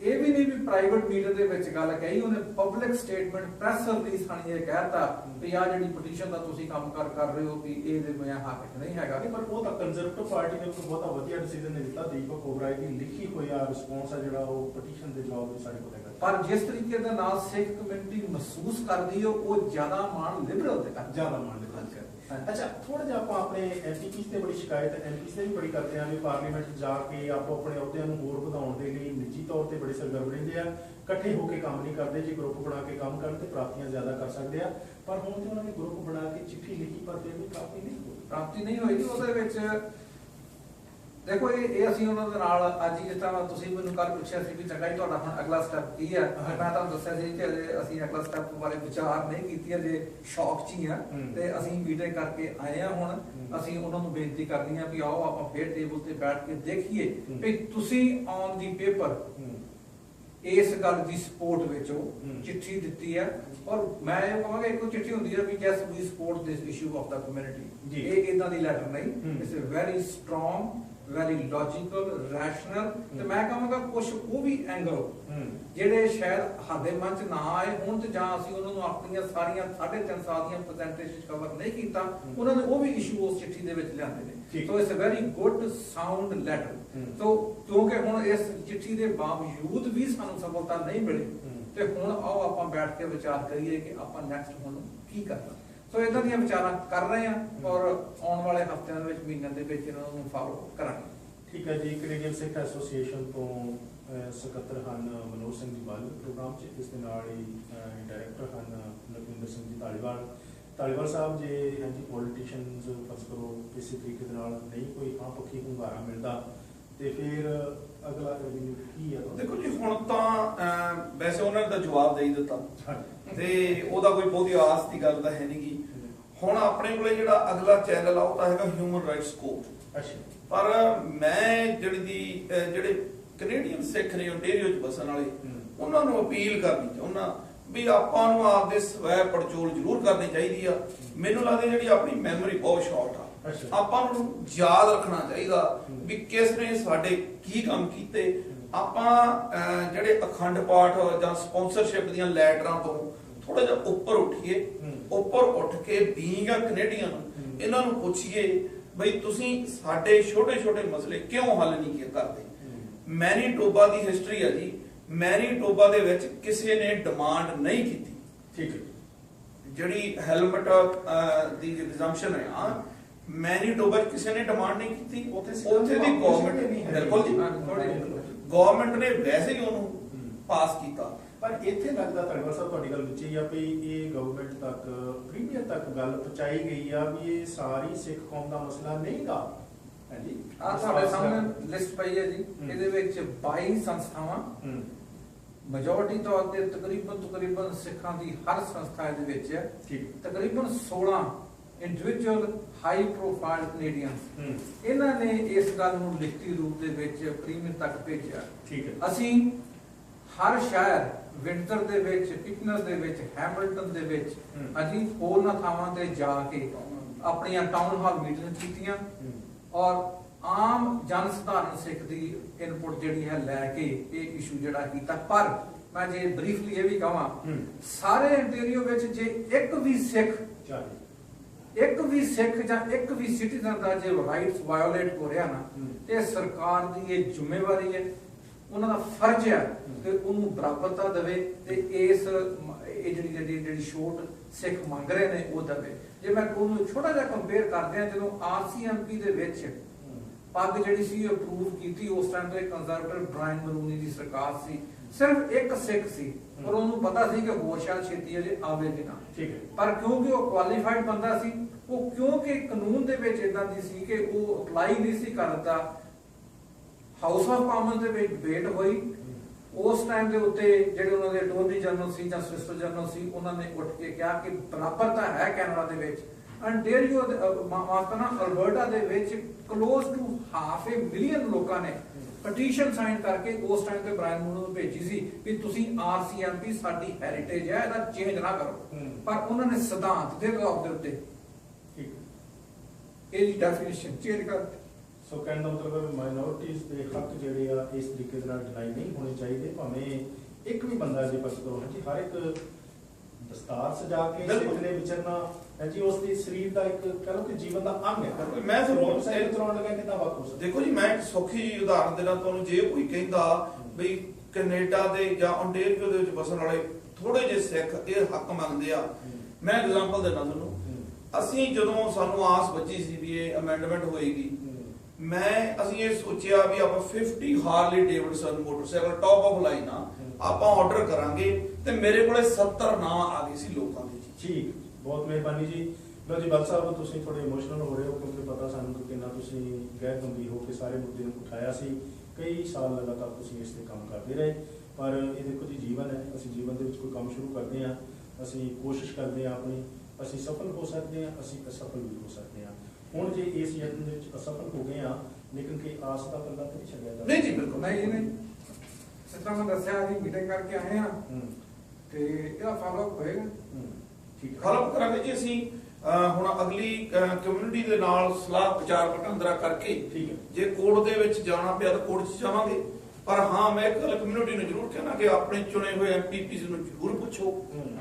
ਇਹ ਵੀ ਨਹੀਂ ਵੀ ਪ੍ਰਾਈਵੇਟ ਮੀਟਿੰਗ ਦੇ ਵਿੱਚ ਗੱਲ ਕਹੀ, ਉਹਨੇ ਪਬਲਿਕ ਸਟੇਟਮੈਂਟ ਪ੍ਰੈਸ ਰਿਲੀਜ਼ ਥਾਣੀ ਇਹ ਕਹਿਤਾ ਵੀ ਆ ਜਿਹੜੀ ਪਟੀਸ਼ਨ ਦਾ ਤੁਸੀਂ ਕੰਮ ਕਰ ਰਹੇ ਹੋ ਵੀ ਇਹਦੇ ਮੈਂ ਹੱਕ ਨਹੀਂ ਹੈਗਾ। ਪਰ ਉਹ ਤਾਂ ਕੰਜ਼ਰਵੇਟਿਵ ਪਾਰਟੀ ਨੇ ਇੱਕ ਬਹੁਤਾ ਵਧੀਆ ਡਿਸੀਜਨ ਨੇ ਦਿੱਤਾ। ਦੀਪਕ ਓਬਰਾਏ ਦੀ ਲਿਖੀ ਹੋਈ ਆ ਰਿਸਪੌਂਸ ਆ ਜਿਹੜਾ ਉਹ ਪਟੀਸ਼ਨ ਦੇ ਜਵਾਬ ਵਿੱਚ ਸਾਡੇ ਕੋਲ ਹੈਗਾ, ਪਰ ਜਿਸ ਤਰੀਕੇ ਦੇ ਨਾਲ ਸਿੱਖ ਕਮਿਊਨਿਟੀ ਮਹਿਸੂਸ ਕਰਦੀ ਹੈ ਉਹ ਜ਼ਿਆਦਾ ਮਾਣ ਲਿਬਰਲ ਤੇ ਕਰਦੀ, ਜ਼ਿਆਦਾ ਮਾਣ ਲਿਬਰਲ ਤੇ। ਅੱਛਾ, ਥੋੜਾ ਜਿਹਾ ਆਪਾਂ ਆਪਣੇ ਐਮਪੀਪੀਸ ਤੇ ਬੜੀ ਸ਼ਿਕਾਇਤ ਐਮਪੀਸ ਤੇ ਵੀ ਬੜੀ ਕਰਦੇ ਆ ਵੀ ਪਾਰਲੀਮੈਂਟ ਜਾ ਕੇ ਆਪੋ ਆਪਣੇ ਅਹੁਦਿਆਂ ਨੂੰ ਹੋਰ ਵਧਾਉਣ ਦੇ ਲਈ ਨਿੱਜੀ ਤੌਰ ਤੇ ਬੜੇ ਸਰਗਰਮ ਰਹਿੰਦੇ ਆ, ਇਕੱਠੇ ਹੋ ਕੇ ਕੰਮ ਨਹੀਂ ਕਰਦੇ। ਜੇ ਗਰੁੱਪ ਬਣਾ ਕੇ ਕੰਮ ਕਰਨ ਤੇ ਪ੍ਰਾਪਤੀਆਂ ਜ਼ਿਆਦਾ ਕਰ ਸਕਦੇ ਆ, ਪਰ ਹੁਣ ਤੇ ਉਹਨਾਂ ਨੇ ਗਰੁੱਪ ਬਣਾ ਕੇ ਚਿੱਠੀ ਲਿਖੀ ਪਰ ਫਿਰ ਵੀ ਪ੍ਰਾਪਤੀ ਨਹੀਂ ਹੋਈ। ਉਹਦੇ ਵਿੱਚ ਦੇਖੋ ਇਹ ਅਸੀਂ ਉਹਨਾਂ ਦੇ ਨਾਲ ਅੱਜ ਜਿਸ ਤਰ੍ਹਾਂ ਤੁਸੀਂ ਮੈਨੂੰ ਕੱਲ ਪੁੱਛਿਆ ਸੀ ਵੀ ਚੰਗਾ ਜੀ ਤੁਹਾਡਾ ਹੁਣ ਅਗਲਾ ਸਟੈਪ ਕੀ ਹੈ, ਮੈਂ ਤੁਹਾਨੂੰ ਦੱਸਿਆ ਸੀ ਕਿ ਅਸੀਂ ਅਗਲਾ ਸਟੈਪ ਬਾਰੇ ਵਿਚਾਰ ਨਹੀਂ ਕੀਤੀ, ਅਜੇ ਸ਼ੌਕ 'ਚ ਹੀ ਆ, ਤੇ ਅਸੀਂ ਮੀਟਿੰਗ ਕਰਕੇ ਆਏ ਆ। ਹੁਣ ਅਸੀਂ ਉਹਨਾਂ ਨੂੰ ਬੇਨਤੀ ਕਰਨੀ ਆ ਵੀ ਆਓ ਆਪਾਂ ਫੇਰ ਟੇਬਲ ਤੇ ਬੈਠ ਕੇ ਦੇਖੀਏ ਵੀ ਤੁਸੀਂ ਔਨ ਦੀ ਪੇਪਰ ਇਸ ਗੱਲ ਦੀ ਸਪੋਰਟ ਵਿੱਚ ਉਹ ਹਮ। ਚਿੱਠੀ ਦਿੱਤੀ ਹੈ। ਔਰ ਮੈਂ ਇਹ ਕਹਾਂਗਾ ਇੱਕੋ ਚਿੱਠੀ ਹੁੰਦੀ ਹੈ ਵੀ yes we support this issue of the community. ਜੀ। ਇਹ ਇਦਾਂ ਦੀ ਲੈਟਰ ਨਹੀਂ, hmm. It's a very strong, very logical, rational. ਤੇ ਮੈਂ ਕਹਾਂਗਾ ਕੁਝ ਉਹ ਵੀ ਐਂਗਲ ਜਿਹੜੇ ਸ਼ਾਇਦ ਸਾਡੇ ਮਨ ਚ ਨਾ ਆਏ ਹੁਣ, ਤੇ ਜਾਂ ਅਸੀਂ ਉਹਨਾਂ ਨੂੰ ਆਪਣੀਆਂ ਸਾਰੀਆਂ 3.5 ਸਾਲ ਦੀਆਂ ਪ੍ਰੈਜੈਂਟੇਸ਼ਨ ਕਵਰ ਨਹੀਂ ਕੀਤਾ, ਉਹਨਾਂ ਨੇ ਉਹ ਵੀ ਇਸ਼ੂ ਉਸ ਚਿੱਠੀ ਦੇ ਵਿੱਚ ਲਿਆਂਦੇ ਨੇ। ਠੀਕ। So it's a very good sound letter. So ਕਿਉਂਕਿ ਹੁਣ ਇਸ ਚਿੱਠੀ ਦੇ ਬਾਵਜੂਦ ਵੀ ਸਾਨੂੰ ਸਫਲਤਾ ਨਹੀਂ ਮਿਲੀ, ਤੇ ਹੁਣ ਆਓ ਆਪਾਂ ਬੈਠ ਕੇ ਵਿਚਾਰ ਕਰੀਏ ਕਿ ਆਪਾਂ ਨੈਕਸਟ ਹੁਣ ਕੀ ਕਰਨਾ। ਸੋ ਇਦਾਂ ਦੀਆਂ ਵਿਚਾਰਾਂ ਕਰ ਰਹੇ ਹਾਂ, ਔਰ ਆਉਣ ਵਾਲੇ ਹਫ਼ਤਿਆਂ ਦੇ ਵਿੱਚ, ਮਹੀਨਿਆਂ ਦੇ ਵਿੱਚ ਇਹਨਾਂ ਨੂੰ ਫਾਲੋ ਕਰਾਂਗੇ। ਠੀਕ ਹੈ ਜੀ। ਕੈਨੇਡੀਅਨ ਸਿੱਖ ਐਸੋਸੀਏਸ਼ਨ ਤੋਂ ਸਕੱਤਰ ਹਨ ਮਨੋਜ ਸਿੰਘ ਜੀ ਬਾਲ ਪ੍ਰੋਗਰਾਮ 'ਚ, ਇਸ ਦੇ ਨਾਲ ਹੀ ਡਾਇਰੈਕਟਰ ਹਨ ਲਖਵਿੰਦਰ ਸਿੰਘ ਜੀ ਧਾਲੀਵਾਲ ਸਾਹਿਬ। ਜੇ ਹਾਂਜੀ ਪੋਲੀਟੀਸ਼ੀਅਨਸ ਫਰਜ਼ ਕਰੋ ਕਿਸੇ ਤਰੀਕੇ ਦੇ ਨਾਲ ਨਹੀਂ ਕੋਈ ਹਾਂ ਪੱਖੀ ਹੁੰਗਾਰਾ ਮਿਲਦਾ, ਤੇ ਫਿਰ ਅਗਲਾ ਰੈਵਨਿਊ ਕੀ ਹੈ? ਦੇਖੋ ਜੀ, ਹੁਣ ਤਾਂ ਵੈਸੇ ਉਹਨਾਂ ਨੇ ਤਾਂ ਜਵਾਬ ਦੇ ਹੀ ਦਿੱਤਾ, ਤੇ ਉਹਦਾ ਕੋਈ ਬਹੁਤੀ ਆਸ ਦੀ ਗੱਲ ਤਾਂ ਹੈ ਨਹੀਂ ਗੀ। ਹੁਣ ਆਪਣੇ ਕੋਲੇ ਜਿਹੜਾ ਅਗਲਾ ਚੈਨਲ ਆ ਉਹ ਤਾਂ ਹੈਗਾ ਹਿਊਮਨ ਰਾਈਟਸ ਕੋਰਟ। ਅੱਛਾ। ਪਰ ਮੈਂ ਜਿਹੜੇ ਕੈਨੇਡੀਅਨ ਸਿੱਖ ਨੇ ਓਨਟਾਰੀਓ 'ਚ ਵਸਣ ਵਾਲੇ, ਉਹਨਾਂ ਨੂੰ ਅਪੀਲ ਕਰਨੀ ਚਾਹੁੰਦਾ ਵੀ ਆਪਾਂ ਨੂੰ ਆਪਦੇ ਸਵੈ ਪੜਚੋਲ ਜ਼ਰੂਰ ਕਰਨੀ ਚਾਹੀਦੀ ਆ। ਮੈਨੂੰ ਲੱਗਦਾ ਜਿਹੜੀ ਆਪਣੀ ਮੈਮਰੀ ਬਹੁਤ ਸ਼ਾਰਟ ਆ, ਆਪਾਂ ਨੂੰ ਯਾਦ ਰੱਖਣਾ ਚਾਹੀਦਾ ਵੀ ਕਿਸ ਨੇ ਸਾਡੇ ਕੀ ਕੰਮ ਕੀਤੇ। ਆਪਾਂ ਜਿਹੜੇ ਅਖੰਡ ਪਾਠ ਜਾਂ ਸਪਾਂਸਰਸ਼ਿਪ ਦੀਆਂ ਲੈਟਰਾਂ ਤੋਂ ਥੋੜਾ ਜਿਹਾ ਉੱਪਰ ਉੱਠੀਏ, ਉੱਪਰ ਉੱਠ ਕੇ ਬੀਇੰਗ ਅ ਕੈਨੇਡੀਅਨ ਇਹਨਾਂ ਨੂੰ ਪੁੱਛੀਏ ਬਈ ਤੁਸੀਂ ਸਾਡੇ ਛੋਟੇ ਛੋਟੇ ਮਸਲੇ ਕਿਉਂ ਹੱਲ ਨਹੀਂ ਕਰਦੇ। ਮੈਨੀਟੋਬਾ ਦੀ ਹਿਸਟਰੀ ਹੈ ਜੀ, ਮੈਨੀਟੋਬਾ ਦੇ ਵਿੱਚ ਕਿਸੇ ਨੇ ਡਿਮਾਂਡ ਨਹੀਂ ਕੀਤੀ। ਠੀਕ ਹੈ। ਜਿਹੜੀ ਹੈਲਮਟ ਦੀ ਰਿਜ਼ੰਪਸ਼ਨ ਹੈ ਆ, ਮੈਨੀਟੋਬਾ 'ਚ ਕਿਸੇ ਨੇ ਡਿਮਾਂਡ ਨਹੀਂ ਕੀਤੀ। ਉੱਥੇ ਦੀ ਗਵਰਨਮੈਂਟ, ਬਿਲਕੁਲ ਜੀ, ਗਵਰਨਮੈਂਟ ਨੇ ਵੈਸੇ ਹੀ ਉਹਨੂੰ ਪਾਸ ਕੀਤਾ। ਪਰ ਇੱਥੇ ਲੱਗਦਾ ਧਾਲੀਵਾਲ ਸਾਹਿਬ ਤੁਹਾਡੀ ਗੱਲ ਵਿੱਚ ਹੀ ਆ ਵੀ ਇਹ ਗਵਰਨਮੈਂਟ ਤੱਕ, ਪ੍ਰੀਮੀਅਰ ਤੱਕ ਗੱਲ ਪਹੁੰਚਾਈ ਗਈ ਆ ਵੀ ਇਹ ਸਾਰੀ ਸਿੱਖ ਕੌਮ ਦਾ ਮਸਲਾ ਨਹੀਂਗਾ। ਹਾਂਜੀ, ਆ ਤੁਹਾਡੇ ਸਾਹਮਣੇ ਲਿਸਟ ਪਈ ਹੈ ਜੀ। ਇਹਦੇ ਵਿੱਚ 22 ਸੰਸਥਾਵਾਂ, ਮੈਜੋਰਟੀ ਤੌਰ ਤੇ ਤਕਰੀਬਨ ਸਿੱਖਾਂ ਦੀ ਹਰ ਸੰਸਥਾ ਇਹਦੇ ਵਿੱਚ ਹੈ। ਤਕਰੀਬਨ 16 ਇੰਡੀਵਿਜੂਅਲ ਹਾਈ ਪ੍ਰੋਫਾਈਲ ਕੈਨੇਡੀਅਨਸ, ਇਹਨਾਂ ਨੇ ਇਸ ਗੱਲ ਨੂੰ ਲਿਖਤੀ ਰੂਪ ਦੇ ਵਿੱਚ ਪ੍ਰੀਮੀਅਰ ਤੱਕ ਭੇਜਿਆ। ਠੀਕ ਹੈ। ਅਸੀਂ ਹਰ ਸ਼ਹਿਰ, ਵਿੰਟਰ ਦੇ ਵਿੱਚ, ਕਿਟਨਰ ਦੇ ਵਿੱਚ, ਹੈਮਿਲਟਨ ਦੇ ਵਿੱਚ, ਅਸੀਂ ਹੋਰਨਾਂ ਥਾਵਾਂ ਤੇ ਜਾ ਕੇ ਆਪਣੀਆਂ ਟਾਊਨ ਹਾਲ ਮੀਟਿੰਗਾਂ ਕੀਤੀਆਂ, ਔਰ ਆਮ ਜਨ ਸਧਾਰਨ ਸਿੱਖ ਦੀ ਇਨਪੁਟ ਜਿਹੜੀ ਹੈ ਲੈ ਕੇ ਇਹ ਇਸ਼ੂ ਜਿਹੜਾ ਕੀਤਾ। ਪਰ ਮੈਂ ਜੇ ਬਰੀਫਲੀ ਇਹ ਵੀ ਕਹਾਂ, ਸਾਰੇ ਇੰਟੀਰੀਅਰ ਵਿੱਚ ਜੇ ਇੱਕ ਵੀ ਸਿੱਖ ਜਾਂ ਇੱਕ ਵੀ ਸਿਟੀਜ਼ਨ ਦਾ ਜੇ ਰਾਈਟਸ ਵਾਇਓਲੇਟ ਹੋ ਰਿਹਾ ਨਾ, ਤੇ ਸਰਕਾਰ ਦੀ ਇਹ ਜ਼ਿੰਮੇਵਾਰੀ ਹੈ, ਉਹਨਾਂ ਦਾ ਫਰਜ਼ ਹੈ ਕਿ ਉਹਨੂੰ ਬਰਾਬਰਤਾ ਦੇਵੇ, ਤੇ ਇਹ ਜਿਹੜੀ ਛੋਟ ਸਿੱਖ ਮੰਗ ਰਹੇ ਨੇ ਉਹ ਦੇਵੇ। ਜੇ ਮੈਂ ਉਹਨੂੰ ਛੋਟਾ ਜਿਹਾ ਕੰਪੇਅਰ ਕਰਦੇ ਆ, ਜਦੋਂ ਆਰਸੀਐਮਪੀ ਦੇ ਵਿੱਚ ਪੱਗ ਜਿਹੜੀ ਸੀ ਅਪਰੂਵ ਕੀਤੀ, ਉਸ ਟਾਈਮ ਤੇ ਕੰਜ਼ਰਵੇਟਿਵ ਬ੍ਰਾਇਨ ਮਰੂਨੀ ਦੀ ਸਰਕਾਰ ਸੀ, ਸਿਰਫ ਇੱਕ ਸਿੱਖ ਸੀ, ਪਰ ਉਹਨੂੰ ਪਤਾ ਸੀ ਕਿ ਹੋਰ ਸ਼ਾਇਦ ਛੇਤੀ ਅਜੇ ਆਵੇਗੀ ਨਾ। ਠੀਕ ਹੈ। ਪਰ ਕਿਉਂਕਿ ਉਹ ਕੁਆਲੀਫਾਈਡ ਬੰਦਾ ਸੀ, ਉਹ ਕਿਉਂਕਿ ਕਾਨੂੰਨ ਦੇ ਵਿੱਚ ਇਦਾਂ ਦੀ ਸੀ ਕਿ ਉਹ ਅਪਲਾਈ ਨਹੀਂ ਸੀ ਕਰਦਾ। ਹਾਊਸ ਆਫ ਕਾਮਨਸ ਦੇ ਵਿੱਚ ਡਿਬੇਟ ਹੋਈ, ਉਸ ਟਾਈਮ ਦੇ ਉੱਤੇ ਜਿਹੜੇ ਉਹਨਾਂ ਦੇ ਅਟਾਰਨੀ ਜਨਰਲ ਸੀ ਜਾਂ ਸੋਲਿਸਿਟਰ ਜਨਰਲ ਸੀ, ਉਹਨਾਂ ਨੇ ਉੱਠ ਕੇ ਕਿਹਾ ਕਿ ਬਰਾਬਰਤਾ ਹੈ ਕੈਨੇਡਾ ਦੇ ਵਿੱਚ। ਅੰਟੈਰੀਓ ਅਲਬਰਟਾ ਦੇ ਵਿੱਚ ਕਲੋਜ਼ ਟੂ 500,000 ਮਿਲੀਅਨ ਲੋਕਾਂ ਨੇ ਪਟੀਸ਼ਨ ਸਾਈਨ ਕਰਕੇ ਉਸ ਟਾਈਮ ਤੇ ਬ੍ਰਾਇਨ ਮੂਨੋ ਨੂੰ ਭੇਜੀ ਸੀ ਵੀ ਤੁਸੀਂ ਆਰਸੀਐਮਪੀ ਸਾਡੀ ਹੈਰੀਟੇਜ ਹੈ, ਇਹਦਾ ਚੇਂਜ ਨਾ ਕਰੋ। ਪਰ ਉਹਨਾਂ ਨੇ ਸਿਧਾਂਤ ਦੇ ਤੌਰ ਦੇ ਉੱਤੇ ਇਹਦੀ ਡੈਫੀਨੇਸ਼ਨ ਚੇਂਜ ਕਰ ਦਿੱਤੀ। ਸੋ ਕਹਿਣ ਦਾ ਮਤਲਬ ਮਾਈਨੋਰਿਟੀਜ਼ ਦੇ ਹੱਕ ਜਿਹੜੇ ਆ ਇਸ ਤਰੀਕੇ ਦੇ ਨਾਲ ਡਿਨਾਈ ਨਹੀਂ ਹੋਣੇ ਚਾਹੀਦੇ, ਭਾਵੇਂ ਇੱਕ ਵੀ ਬੰਦਾ ਜੇ ਪਰਸ ਕਰੋ ਜੀ, ਹਰ ਇੱਕ ਦਸਤਾਰ ਸਜਾ ਕੇ ਸਿੱਖ ਨੇ ਵਿਚਰਨਾ ਹੈ ਜੀ, ਉਸ ਦੀ ਸਰੀਰ ਦਾ ਇੱਕ ਕਹੋ ਕਿ ਜੀਵਨ ਦਾ ਅੰਗ ਹੈ। ਮੈਂ ਤੁਹਾਨੂੰ ਸਾਈਕਲ ਚਲਾਉਣ ਲੱਗਾ ਕਿੱਦਾਂ ਵਾਕੂ ਸਰ? ਦੇਖੋ ਜੀ, ਮੈਂ ਇੱਕ ਸੌਖੀ ਜਿਹੀ ਉਦਾਹਰਨ ਦੇਣਾ ਤੁਹਾਨੂੰ। ਜੇ ਕੋਈ ਕਹਿੰਦਾ ਬਈ ਕੈਨੇਡਾ ਦੇ ਜਾਂ ਓਨਟਾਰੀਓ ਦੇ ਵਿੱਚ ਵਸਣ ਵਾਲੇ ਥੋੜੇ ਜਿਹੇ ਸਿੱਖ ਇਹ ਹੱਕ ਮੰਗਦੇ ਆ, ਮੈਂ ਐਗਜ਼ਾਮਪਲ ਦੇਣਾ ਤੁਹਾਨੂੰ। ਅਸੀਂ ਜਦੋਂ ਸਾਨੂੰ ਆਸ ਬੱਚੀ ਸੀ ਵੀ ਇਹ ਅਮੈਂਡਮੈਂਟ ਹੋਏਗੀ, ਅਸੀਂ ਇਹ ਸੋਚਿਆ ਵੀ ਆਪਾਂ 50 Harley Davidson motorcycle top of line ਆ ਆਪਾਂ ਆਰਡਰ ਕਰਾਂਗੇ, ਤੇ ਮੇਰੇ ਕੋਲੇ 70 ਨਾਂ ਆ ਗਏ ਸੀ ਲੋਕਾਂ ਦੇ। ਠੀਕ, ਬਹੁਤ ਮਿਹਰਬਾਨੀ ਜੀ। ਲੋ ਜੀ ਬਲ ਸਾਹਿਬ, ਤੁਸੀਂ ਥੋੜੇ ਇਮੋਸ਼ਨਲ ਹੋ ਰਹੇ ਹੋ, ਕਿਉਂਕਿ ਪਤਾ ਸਾਨੂੰ ਕਿ ਕਿੰਨਾ ਤੁਸੀਂ ਗੈਰ ਗੰਭੀਰ ਹੋ ਕੇ ਸਾਰੇ ਮੁੱਦੇ ਨੂੰ ਉਠਾਇਆ ਸੀ। ਕਈ ਸਾਲ ਲਗਾਤਾਰ ਤੁਸੀਂ ਇਸ ਤੇ ਕੰਮ ਕਰਦੇ ਰਹੇ, ਪਰ ਇਹ ਦੇਖੋ ਜੀ ਜੀਵਨ ਹੈ, ਅਸੀਂ ਜੀਵਨ ਦੇ ਵਿੱਚ ਕੋਈ ਕੰਮ ਸ਼ੁਰੂ ਕਰਦੇ ਹਾਂ, ਅਸੀਂ ਕੋਸ਼ਿਸ਼ ਕਰਦੇ ਹਾਂ ਆਪਣੀ, ਅਸੀਂ ਸਫਲ ਹੋ ਸਕਦੇ ਹਾਂ, ਅਸੀਂ ਅਸਫਲ ਵੀ ਹੋ ਸਕਦੇ ਹਾਂ। ਹੁਣ ਜੇ ਇਸ ਯਤਨ ਦੇ ਵਿੱਚ ਅਸਫਲ ਹੋ ਗਏ ਹਾਂ, ਲੇਕਿਨ ਕਿ ਆਸ ਦਾ ਪੱਲਾ ਤਾਂ ਨਹੀਂ ਛੱਡਿਆ ਜਾਂਦਾ। ਨਹੀਂ ਜੀ, ਬਿਲਕੁਲ ਨਹੀਂ। ਜਿਸ ਤਰ੍ਹਾਂ ਮੈਂ ਦੱਸਿਆ ਅਸੀਂ ਮੀਟਿੰਗ ਕਰਕੇ ਆਏ ਆ ਤੇ ਇਹਦਾ ਫਾਲੋ ਹੋਏਗਾ। ਠੀਕ ਹੈ, ਫਾਲੋ ਕਰਾਂਗੇ ਜੀ ਅਸੀਂ। ਹੁਣ ਅਗਲੀ ਕਮਿਊਨਿਟੀ ਦੇ ਨਾਲ ਸਲਾਹ ਵਿਚਾਰ ਵਟਾਂਦਰਾ ਕਰਕੇ ਠੀਕ ਹੈ। ਜੇ ਕੋਰਟ ਦੇ ਵਿੱਚ ਜਾਣਾ ਪਿਆ ਤਾਂ ਕੋਰਟ 'ਚ ਜਾਵਾਂਗੇ। ਪਰ ਹਾਂ, ਮੈਂ ਇੱਕ ਗੱਲ ਕਮਿਊਨਿਟੀ ਨੂੰ ਜ਼ਰੂਰ ਕਹਿਣਾ ਕਿ ਆਪਣੇ ਚੁਣੇ ਹੋਏ ਐਮਪੀਪੀਜ਼ ਨੂੰ ਜ਼ਰੂਰ ਪੁੱਛੋ,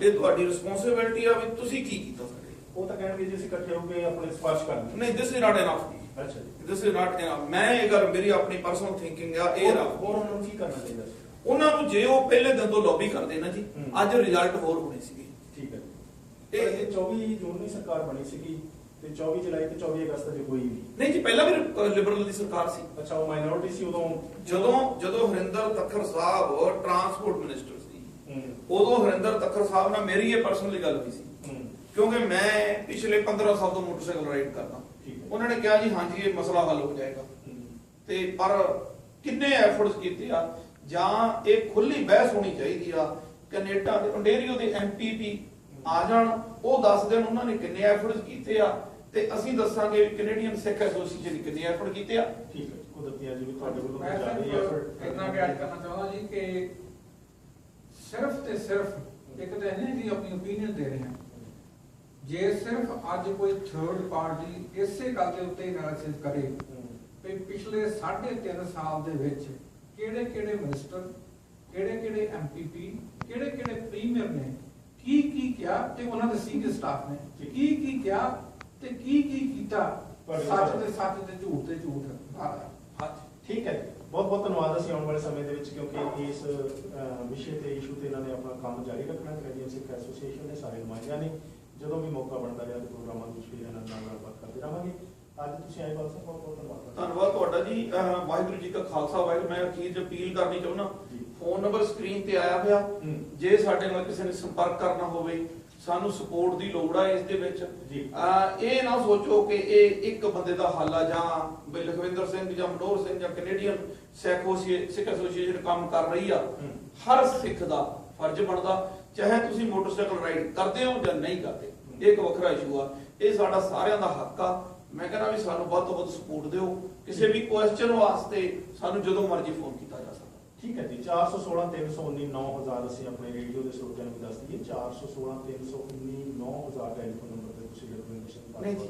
ਇਹ ਤੁਹਾਡੀ ਰਿਸਪੌਂਸਿਬਿਲਟੀ ਆ ਵੀ ਤੁਸੀਂ ਕੀ ਕੀਤਾ ਸਾਡੇ। ਉਹ ਤਾਂ ਕਹਿਣਗੇ ਜੀ ਅਸੀਂ ਇਕੱਠੇ ਹੋ ਕੇ ਆਪਣੇ ਸਪਾਰਸ਼ ਕਰਨਾ। ਨਹੀਂ, ਦਿਸ ਇਜ਼ ਨਾਟ ਇਨਫ। ਅੱਛਾ ਜੀ, ਦਿਸ ਇਜ਼ ਨਾਟ ਇਨਫ। ਮੈਂ ਇਹ ਗੱਲ, ਮੇਰੀ ਆਪਣੀ ਪਰਸਨਲ ਥਿੰਕਿੰਗ ਆ, ਇਹ ਹੋਰ ਰੱਖ ਉਹਨਾਂ ਨੂੰ ਕੀ ਕਰਨਾ ਚਾਹੀਦਾ ਸੀ? ਉਹਨਾਂ ਨੂੰ ਜੇ ਉਹ ਪਹਿਲੇ ਦਿਨ ਤੋਂ ਲੌਬੀ ਕਰਦੇ ਨਾ ਜੀ, ਅੱਜ ਰਿਜ਼ਲਟ ਹੋਰ ਹੋਣੇ ਸੀਗੇ। ਠੀਕ ਹੈ ਜੀ। ਇਹ 24 ਜੂਨ ਦੀ ਸਰਕਾਰ ਬਣੀ ਸੀਗੀ ਤੇ 24 ਜੁਲਾਈ ਤੇ 24 ਅਗਸਤ ਤੇ ਕੋਈ ਵੀ ਨਹੀਂ ਜੀ, ਪਹਿਲਾਂ ਵੀ ਲਿਬਰਲ ਦੀ ਸਰਕਾਰ ਸੀ। ਅੱਛਾ, ਉਹ ਮਾਈਨੋਰਿਟੀ ਸੀ ਉਦੋਂ। ਜਦੋਂ ਹਰਿੰਦਰ ਤੱਖਰ ਸਾਹਿਬ ਟਰਾਂਸਪੋਰਟ ਮਿਨਿਸਟਰ ਸੀ, ਉਦੋਂ ਹਰਿੰਦਰ ਤੱਖਰ ਸਾਹਿਬ ਨਾਲ ਮੇਰੀ ਇਹ ਪਰਸਨਲੀ ਗੱਲ ਹੋਈ ਸੀ, ਕਿਉਂਕਿ ਮੈਂ ਪਿਛਲੇ 15 ਸਾਲ ਤੋਂ ਮੋਟਰਸਾਈਕਲ ਰਾਈਡ ਕਰਦਾ। ਉਹਨਾਂ ਨੇ ਕਿਹਾ ਜੀ ਹਾਂਜੀ ਇਹ ਮਸਲਾ ਹੱਲ ਹੋ ਜਾਏਗਾ, ਤੇ ਪਰ ਕਿੰਨੇ ਐਫਰਟਸ ਕੀਤੇ ਆ, ਜਾਂ ਇਹ ਖੁੱਲੀ ਬਹਿਸ ਹੋਣੀ ਚਾਹੀਦੀ ਆ। ਕੈਨੇਡਾ ਦੇ ontario ਦੇ ਐਮਪੀਪੀ ਆ ਜਾਣ, ਉਹ ਦੱਸ ਦੇਣ ਉਹਨਾਂ ਨੇ ਕਿੰਨੇ ਐਫਰਟਸ ਕੀਤੇ ਆ, ਤੇ ਅਸੀਂ ਦੱਸਾਂਗੇ ਕੈਨੇਡੀਅਨ ਸਿੱਖ ਐਸੋਸੀਏਸ਼ਨ ਨੇ ਕਿੰਨੇ ਐਫਰਟ ਕੀਤੇ ਆ। ਠੀਕ ਹੈ, ਕੁਦਰਤੀ ਜੀ ਵੀ ਤੁਹਾਡੇ ਵੱਲੋਂ ਮੈਂ ਜ਼ਿਆਦਾ ਹੀ ਐਫਰਟ ਇਤਨਾ ਵੀ ਐਡ ਕਰਨਾ ਚਾਹੁੰਦਾ ਜੀ ਕਿ ਸਿਰਫ ਤੇ ਸਿਰਫ ਇੱਕ ਤਾਂ ਨਹੀਂ ਜੀ ਆਪਣੀ ਓਪੀਨੀਅਨ ਦੇ ਰਹੇ ਹਾਂ, ਜੇ ਸਿਰਫ ਅੱਜ ਕੋਈ ਥਰਡ ਪਾਰਟੀ ਇਸੇ ਗੱਲ ਦੇ ਉੱਤੇ ਐਨਾਲਿਸਿਸ ਕਰੇ ਕਿ ਪਿਛਲੇ 3.5 ਸਾਲ ਦੇ ਵਿੱਚ ਕਿਹੜੇ ਕਿਹੜੇ ਮਿਨਿਸਟਰ, ਕਿਹੜੇ ਕਿਹੜੇ ਐਮਪੀਪੀ, ਕਿਹੜੇ ਕਿਹੜੇ ਪ੍ਰੀਮੀਅਰ ਨੇ ਕੀ ਕੀ ਕਿਹਾ, ਤੇ ਉਹਨਾਂ ਦੇ ਸੀਨੀਅਰ ਸਟਾਫ ਨੇ ਕੀ ਕੀ ਕਿਹਾ ਤੇ ਕੀ ਕੀ ਕੀਤਾ, ਸੱਚ ਤੇ ਸੱਚ ਤੇ ਝੂਠ ਤੇ ਝੂਠ। ਠੀਕ ਹੈ ਜੀ, ਬਹੁਤ ਬਹੁਤ ਧੰਨਵਾਦ। ਅਸੀਂ ਆਉਣ ਵਾਲੇ ਸਮੇਂ ਦੇ ਵਿੱਚ, ਕਿਉਂਕਿ ਇਸ ਵਿਸ਼ੇ ਤੇ ਇਸ਼ੂ ਤੇ ਇਹਨਾਂ ਨੇ ਆਪਣਾ ਕੰਮ ਜਾਰੀ ਰੱਖਣਾ, ਕੈਨੇਡੀਅਨ ਸਿੱਖ ਐਸੋਸੀਏਸ਼ਨ ਦੇ ਸਾਰੇ ਨੁਮਾਇੰਦਿਆਂ ਨੇ, ਜਦੋਂ ਵੀ ਮੌਕਾ ਬਣਦਾ ਰਿਹਾ ਤੇ ਪ੍ਰੋਗਰਾਮਾਂ ਵਿੱਚ ਵੀ ਇਹਨਾਂ ਨਾਲ ਗੱਲਬਾਤ ਕਰਦੇ ਰਹਾਂਗੇ। ਅੱਜ ਤੁਸੀਂ ਆਏ ਬਾਤ, ਬਹੁਤ ਬਹੁਤ ਧੰਨਵਾਦ। ਧੰਨਵਾਦ ਤੁਹਾਡਾ ਜੀ। ਵਾਹਿਗੁਰੂ ਜੀ ਕਾ ਖਾਲਸਾ, ਵਾਹਿਗੁਰੂ। ਮੈਂ ਅਖੀਰ 'ਚ ਅਪੀਲ ਕਰਨੀ ਚਾਹੁੰਦਾ, ਫੋਨ ਨੰਬਰ ਸਕਰੀਨ ਤੇ ਆਇਆ ਹੋਇਆ, ਜੇ ਸਾਡੇ ਨਾਲ ਕਿਸੇ ਨੇ ਸੰਪਰਕ ਕਰਨਾ ਹੋਵੇ, ਸਾਨੂੰ ਸਪੋਰਟ ਦੀ ਲੋੜ ਆ ਇਸ ਦੇ ਵਿੱਚ। ਇਹ ਨਾ ਸੋਚੋ ਕਿ ਇਹ ਇੱਕ ਬੰਦੇ ਦਾ ਹੱਲ ਆ, ਜਾਂ ਲਖਵਿੰਦਰ ਸਿੰਘ ਜਾਂ ਮਨੋਹਰ ਸਿੰਘ ਜਾਂ ਕੈਨੇਡੀਅਨ ਸਿੱਖ ਐਸੋਸੀਏਸ਼ਨ ਕੰਮ ਕਰ ਰਹੀ ਆ। ਹਰ ਸਿੱਖ ਦਾ ਫਰਜ਼ ਬਣਦਾ, ਚਾਹੇ ਤੁਸੀਂ ਮੋਟਰਸਾਈਕਲ ਰਾਈਡ ਕਰਦੇ ਹੋ ਜਾਂ ਨਹੀਂ ਕਰਦੇ, ਇਹ ਇੱਕ ਵੱਖਰਾ ਇਸ਼ੂ ਆ, ਇਹ ਸਾਡਾ ਸਾਰਿਆਂ ਦਾ ਹੱਕ ਆ। ਮੈਂ ਕਹਿੰਦਾ ਵੀ ਸਾਨੂੰ ਵੱਧ ਤੋਂ ਵੱਧ ਸਪੋਰਟ ਦਿਓ, ਕਿਸੇ ਵੀ ਕੁਐਸਚਨ ਵਾਸਤੇ ਸਾਨੂੰ ਜਦੋਂ ਮਰਜ਼ੀ ਫੋਨ ਕੀਤਾ ਜਾ ਸਕਦਾ। ਠੀਕ ਹੈ ਜੀ, 416 319 9000 ਅਸੀਂ ਆਪਣੇ ਰੇਡੀਓ ਦੇ ਸਰੋਤਿਆਂ ਨੂੰ ਵੀ ਦੱਸ ਦਈਏ। 416 319 9000 ਟੈਲੀਫੋਨ ਨੰਬਰ ਤੇ ਤੁਸੀਂ ਲਖਵਿੰਦਰ ਸਿੰਘ ਨਹੀਂ ਜੀ,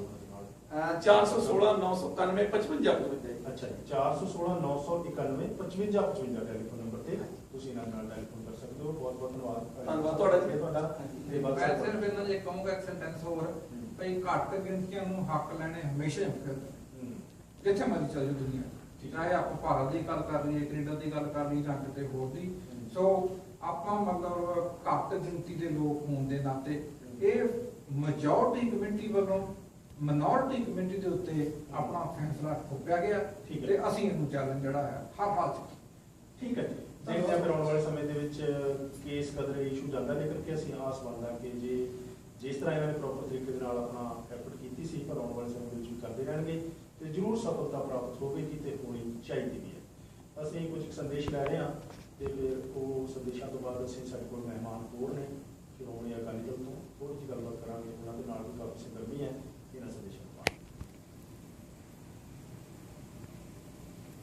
416 991 5555। ਅੱਛਾ ਜੀ, 416 991 5555 ਟੈਲੀਫੋਨ ਨੰਬਰ ਤੇ ਤੁਸੀਂ ਇਹਨਾਂ ਨਾਲ ਟੈਲੀਫੋਨ ਕਰ ਸਕਦੇ ਹੋ। ਬਹੁਤ ਬਹੁਤ ਧੰਨਵਾਦ। ਧੰਨਵਾਦ ਤੁਹਾਡਾ ਜੀ। ਤੁਹਾਡਾ ਤੇ ਮੈਂ ਸਿਰਫ ਇਹਨਾਂ ਦੇ ਕਹੂੰਗਾ ਇੱਕ ਸੈਂਟੈਂਸ ਹੋਰ, ਭਈ ਘੱਟ ਗਿਣਤੀਆਂ ਨੂੰ ਹੱਕ ਲੈਣੇ ਹਮੇਸ਼ਾ ਹੀ ਜਿੱਥੇ ਮਰਜ਼ੀ ਚੱਲ ਜਾਓ ਦੁਨੀਆ, ਚਾਹੇ ਆਪਾਂ ਭਾਰਤ ਦੀ ਗੱਲ ਕਰ ਲਈਏ, ਕੈਨੇਡਾ ਦੀ ਗੱਲ ਕਰ ਲਈਏ ਜਾਂ ਕਿਤੇ ਹੋਰ ਦੀ। ਸੋ ਆਪਾਂ ਮਤਲਬ ਘੱਟ ਗਿਣਤੀ ਦੇ ਲੋਕ ਹੋਣ ਦੇ ਨਾਤੇ ਇਹ ਮੈਜੋਰਟੀ ਕਮਿਊਨਿਟੀ ਵੱਲੋਂ ਮਿਨੋਰਟੀ ਕਮਿਊਨਿਟੀ ਦੇ ਉੱਤੇ ਆਪਣਾ ਫੈਸਲਾ ਥੋਪਿਆ ਗਿਆ, ਤੇ ਅਸੀਂ ਇਹਨੂੰ ਚੈਲੰਜ ਜਿਹੜਾ ਹੈ ਹਰ ਹਾਲ 'ਚ। ਠੀਕ ਹੈ ਜੀ, ਦੇਖਦੇ ਹਾਂ ਫਿਰ ਆਉਣ ਵਾਲੇ ਸਮੇਂ ਦੇ ਵਿੱਚ ਕੇਸ ਕਦਰ ਇਸ਼ੂ ਜਾਂਦਾ, ਲੇਕਿਨ ਕਿ ਅਸੀਂ ਆਸ ਮੰਨਦਾ ਕਿ ਜੇ ਜਿਸ ਤਰ੍ਹਾਂ ਇਹਨਾਂ ਨੇ ਪ੍ਰੋਪਰ ਤਰੀਕੇ ਦੇ ਨਾਲ ਆਪਣਾ ਐਫਰਟ ਕੀਤੀ ਸੀ, ਪਰ ਆਉਣ ਵਾਲੇ ਸਮੇਂ ਵਿੱਚ ਵੀ ਕਰਦੇ ਰਹਿਣਗੇ ਤੇ ਜ਼ਰੂਰ ਸਫਲਤਾ ਪ੍ਰਾਪਤ ਹੋਵੇਗੀ ਤੇ ਹੋਣੀ ਚਾਹੀਦੀ ਵੀ ਹੈ। ਅਸੀਂ ਕੁਝ ਸੰਦੇਸ਼ ਲੈ ਰਹੇ ਹਾਂ ਤੇ ਫਿਰ ਉਹ ਸੰਦੇਸ਼ਾਂ ਤੋਂ ਬਾਅਦ ਅਸੀਂ ਸਾਡੇ ਕੋਲ ਮਹਿਮਾਨ ਹੋਰ ਨੇ ਸ਼੍ਰੋਮਣੀ ਅਕਾਲੀ ਦਲ ਤੋਂ